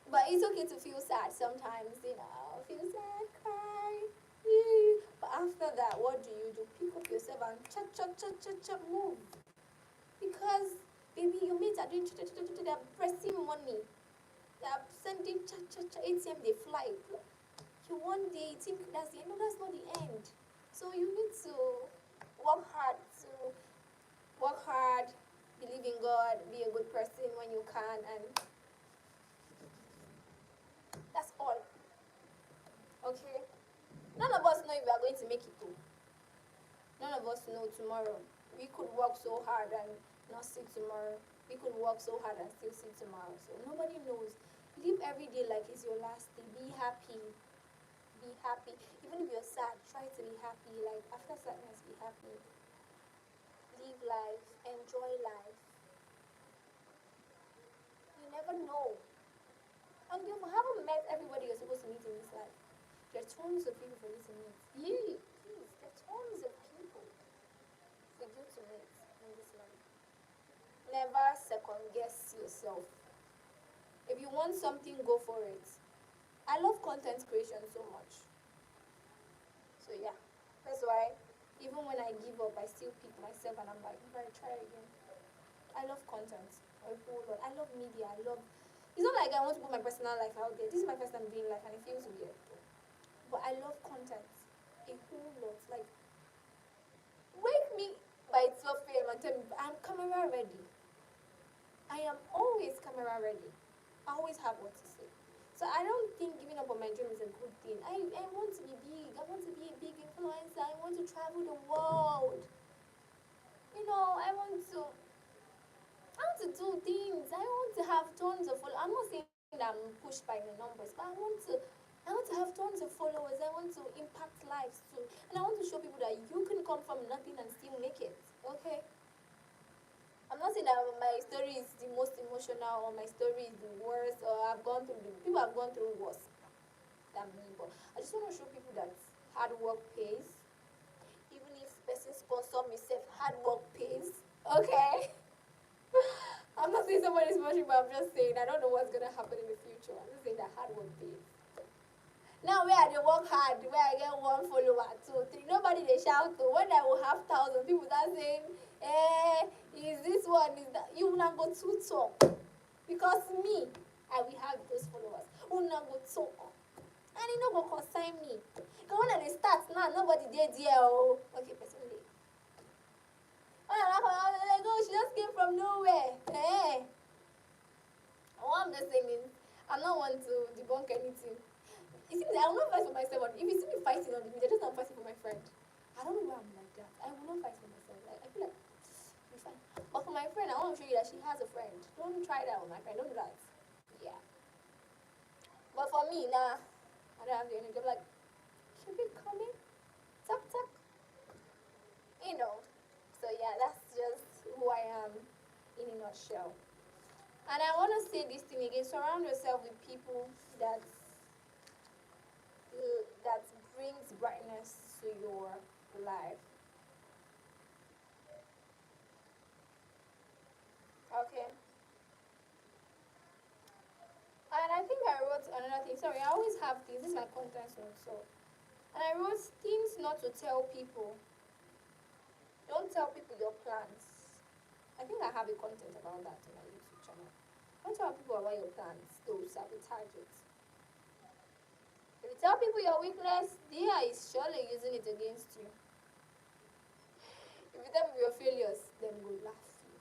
But it's okay to feel sad sometimes, feel sad, cry. But after that, what do? Pick up yourself and move. Because, baby, your mates are doing they're pressing money. They're sending ATM, they fly. You one day think that's the end. No, that's not the end. So you need to work hard to work hard, believe in God, be a good person when you can, and that's all. Okay? None of us know if we are going to make it through. None of us know tomorrow. We could work so hard and not see tomorrow. We could work so hard and still see tomorrow. So nobody knows. Live every day like it's your last day. Be happy. Be happy. Even if you're sad, try to be happy. Like after sadness, be happy. Live life. Enjoy life. You never know. And you haven't met everybody you're supposed to meet in this life. There are tons of people for you to meet. Yeah, please. There are tons of people for you to meet in this life. Never second guess yourself. If you want something, go for it. I love content creation so much. So yeah, that's why even when I give up, I still pick myself and I'm like, right, try again. I love content a whole lot. I love media. I love. It's not like I want to put my personal life out there. This is my first time doing life, and it feels weird. But I love content a whole lot. Like ready. I am always camera ready. I always have what to say. So I don't think giving up on my dream is a good thing. I want to be big. I want to be a big influencer. I want to travel the world. I want to do things. I want to have tons of followers. I'm not saying that I'm pushed by the numbers, but I want to have tons of followers. I want to impact lives too. And I want to show people that you can come from nothing and still make it. Okay? I'm not saying that my story is the most emotional or my story is the worst or people have gone through worse than me, but I just want to show people that hard work pays. Even if person sponsor me, hard work pays. Okay? I'm not saying somebody's watching, but I'm just saying I don't know what's gonna happen in the future. I'm just saying that hard work pays. Now where I dey work hard, where I get one follower, two, three, nobody they shout to. When I will have thousand people start saying, is this one, is that you will not go to talk. Because me, I will have those followers. Will not go talk. And it no go concern me. Because when I start now, nobody there. Oh. Okay, personally. Like, oh, she just came from nowhere. Hey. What I'm just saying is, I'm not one to debunk anything. You see, I will not fight for myself. If you see me fighting on the media, just I'm fighting for my friend. I don't know why I'm like that. I will not fight for myself. Like, I feel like it's fine. But for my friend, I want to show you that she has a friend. Don't try that with my friend. Don't do that. Yeah. But for me, nah, I don't have the energy. I'm like, should be coming? Tuck, tuck. You know. So yeah, that's just who I am in a nutshell. And I want to say this thing again: surround yourself with people that brings brightness to your life. Okay. And I think I wrote another thing. Sorry, I always have things. This is my content note. So, and I wrote things not to tell people. Don't tell people your plans. I think I have a content about that in my YouTube channel. Don't tell people about your plans. They'll sabotage it. If you tell people your weakness, they are surely using it against you. If you tell people your failures, then go laugh you.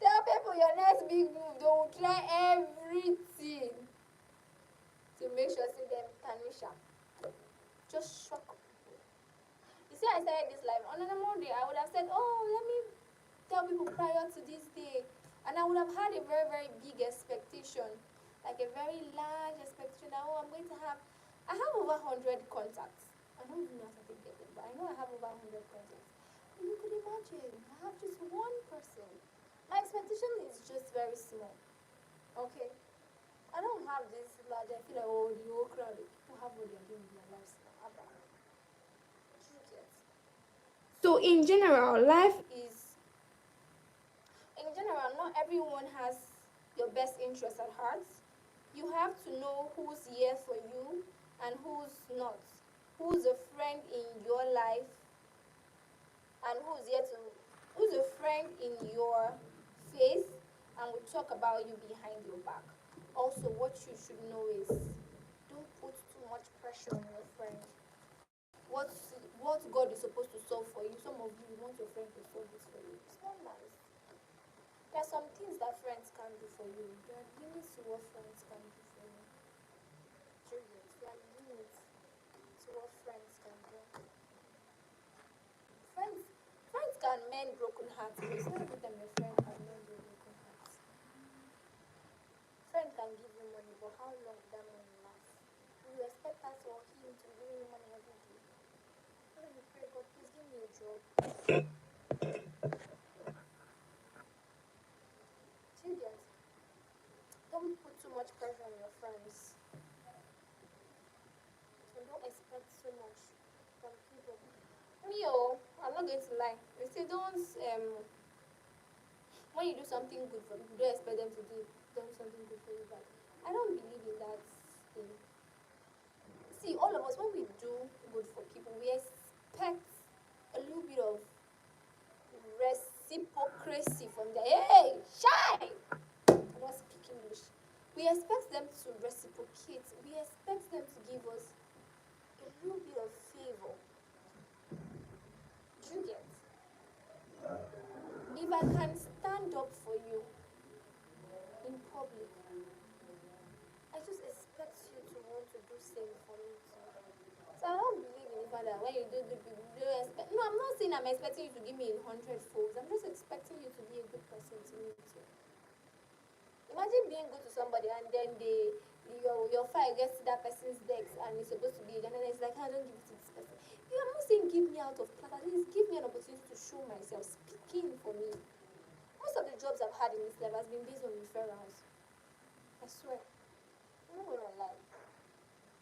Tell people your next big move. They will try everything to make sure see them tarnish am. Just shock people. You see, I started this live on a normal day. I would have said, "Oh, let me tell people prior to this day," and I would have had a very, very big expectation, like a very large expectation. That, oh, I'm going to have. I have over 100 contacts. I don't even know if I can get them, but I know I have over 100 contacts. And you could imagine, I have just one person. My expectation is just very small. Okay. I don't have this large. I feel like, oh, the whole crowd, people have what they're doing in their lives now. So in general, not everyone has your best interests at heart. You have to know who's here for you and who's not. Who's a friend in your life and who's a friend in your face and will talk about you behind your back. Also, what you should know is don't put too much pressure on your friend. What God is supposed to solve for you, some of you want your friend to solve it for you. It's not nice. There are some things that friends can't do for you. There are limits to what friends can do for you. Juliet, there are limits to what friends can do. Friends can mend broken hearts, but it's not every time your friend can mend your broken hearts. Friend can give you money, but how long that money last? You expect us or him to give you money every day. Let me pray, God, please give me a job. Juliet, don't put too much pressure on your friends. So don't expect so much from people. Me, oh, I'm not going to lie. They say don't when you do something good for people, don't expect them to do something good for you back. I don't believe in that thing. See, all of us when we do good for people, we expect a little bit of reciprocity from them. Hey, shy! I don't speak English. We expect them to reciprocate. We expect them to give us a little bit of favor. Do you get? I'm expecting you to give me 100 folds. I'm just expecting you to be a good person to me too. Imagine being good to somebody and then your file gets to that person's desk and it's supposed to be and then it's like, I don't give it to this person. You are not saying give me out of class, at least give me an opportunity to show myself, speaking for me. Most of the jobs I've had in this life has been based on referrals. I swear. I'm not gonna lie.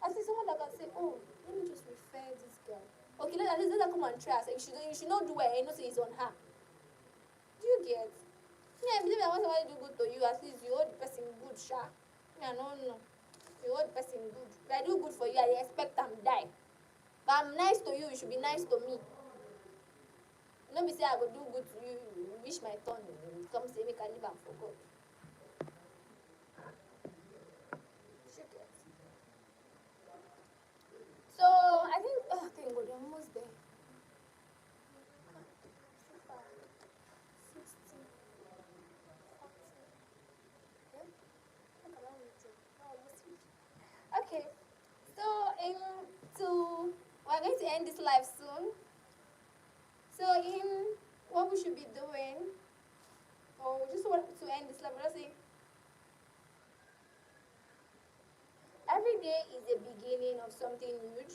I see someone that can say, oh, let me just refer this girl. Okay, let her come and try. You should not do it. You know, say it's on her. Do you get? Yeah, I believe that once somebody do good to you, at least you owe the person good, sha. Yeah, no. You owe the person good. If I do good for you, I expect them die. But I'm nice to you, you should be nice to me. Don't be say I go do good to you, you wish my turn, you come say make I live and for God. So I think, oh thank God, we're almost there. 60, 40. Yeah? Look around me too. Oh, almost finished. Okay. So we're going to end this live soon. So in what we should be doing, or we just want to end this live, we're just saying every day is the beginning of something huge.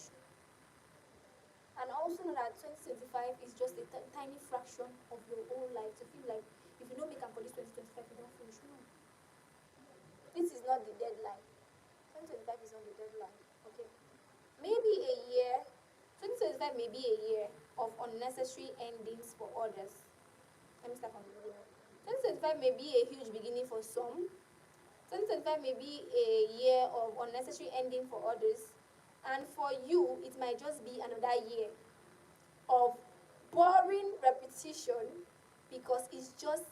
And also know that 2025 is just a tiny fraction of your whole life. To feel like if you don't make up for this 2025, you don't finish. No. This is not the deadline. 2025 is not the deadline. Okay. Maybe a year, 2025 may be a year of unnecessary endings for others. Let me start from the beginning. 2025 may be a huge beginning for some. 2025 may be a year of unnecessary ending for others. And for you, it might just be another year of boring repetition because it's just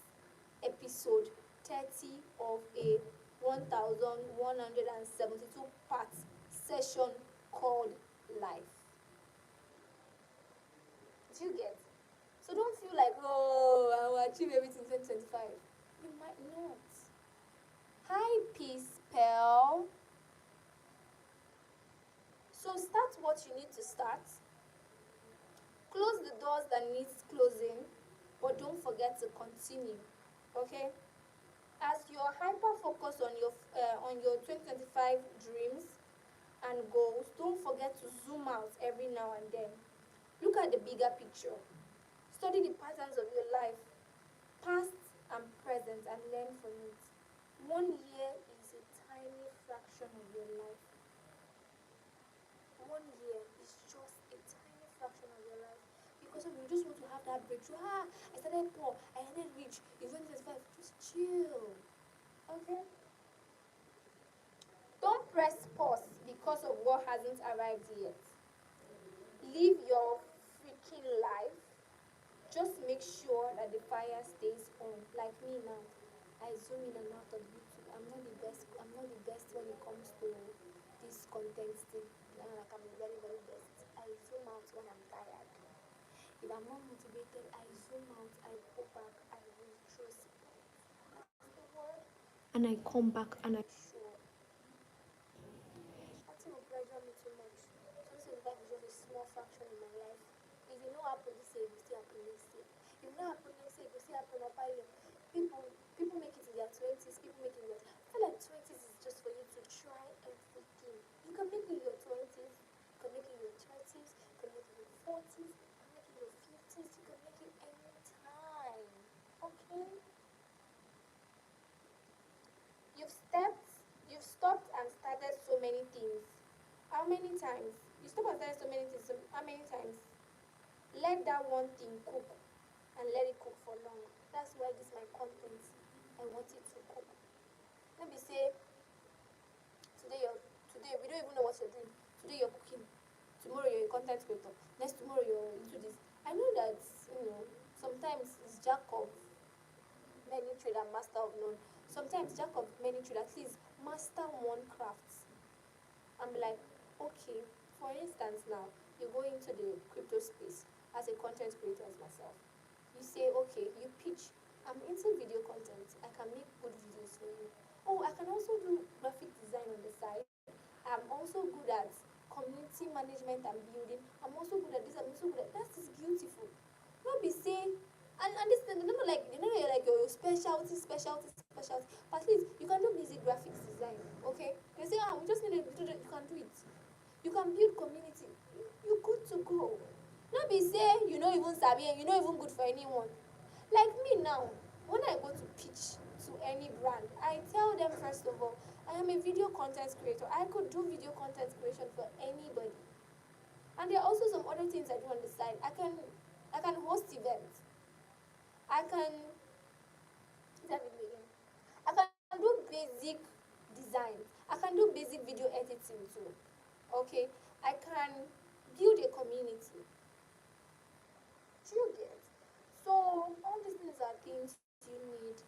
episode 30 of a 1172 part session called life. Do you get? So don't feel like, oh, I will achieve everything in 2025. You might not. Hi, Peace Pal. So start what you need to start. Close the doors that needs closing, but don't forget to continue. Okay? As you're hyper focused on your 2025 dreams and goals, don't forget to zoom out every now and then. Look at the bigger picture. Study the patterns of your life, past and present, and learn from it. 1 year is a tiny fraction of your life. 1 year is just a tiny fraction of your life. Because if you just want to have that breakthrough, I started poor, I ended rich, in 2025, just chill. Okay? Don't press pause because of what hasn't arrived yet. Live your freaking life. Just make sure that the fire stays on. Like me now. I zoom in and out of YouTube. I'm not the best when it comes to this content thing. Like I'm the very, very best. I zoom out when I'm tired. If I'm not motivated, I zoom out, I go back, I retrospect. That's the word. And I come back and I show. Nothing will pressure me too much. 2025 is just a small fraction in my life. If you know how police say, you still happen next year. If you know how police say, you still happen up higher. People make it in their 20s, people make it in their... I feel like 20s is just for you to try everything. You can make it in your 20s, you can make it in your 30s, you can make it in your 40s, you can make it in your 50s, you can make it any time. Okay? You've stopped and started so many things. How many times? You stop and started so many things. How many times? Let that one thing cook and let it cook for long. That's why this is my content. I want it to cook. Let me say today we don't even know what you're doing. Today you're cooking. Tomorrow you're a content creator. Next tomorrow you're into this. I know that sometimes it's jack of many trade and master of none. Sometimes jack of many trade, at least master one craft. I'm like, okay, for instance now, you go into the crypto space as a content creator as myself. You say, okay, you pitch, I'm into video content, I can make good videos for you. Oh, I can also do graphic design on the side. I'm also good at community management and building. I'm also good at this, I'm also good at that. Is beautiful. Not be say, and this thing, you're like your specialty. But at least you can do basic graphics design, okay? They say, we just need a little, you can do it. You can build community. You good to go. Not be say you know even sabi and you know even good for anyone. Like me now, when I go to pitch to any brand, I tell them first of all, I am a video content creator. I could do video content creation for anybody. And there are also some other things I do on the side. I can host events. I can I can do basic design. I can do basic video editing too. Okay? I can build a community. Do you get? So all these things are things you need to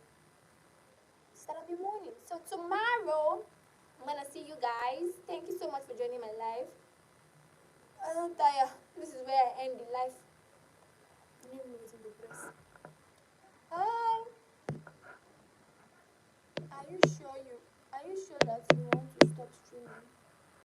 start up your morning. So tomorrow I'm gonna see you guys. Thank you so much for joining my live. I don't tire. This is where I end the life. I don't even know what's in the press. Hi. Are you sure that you want to stop streaming?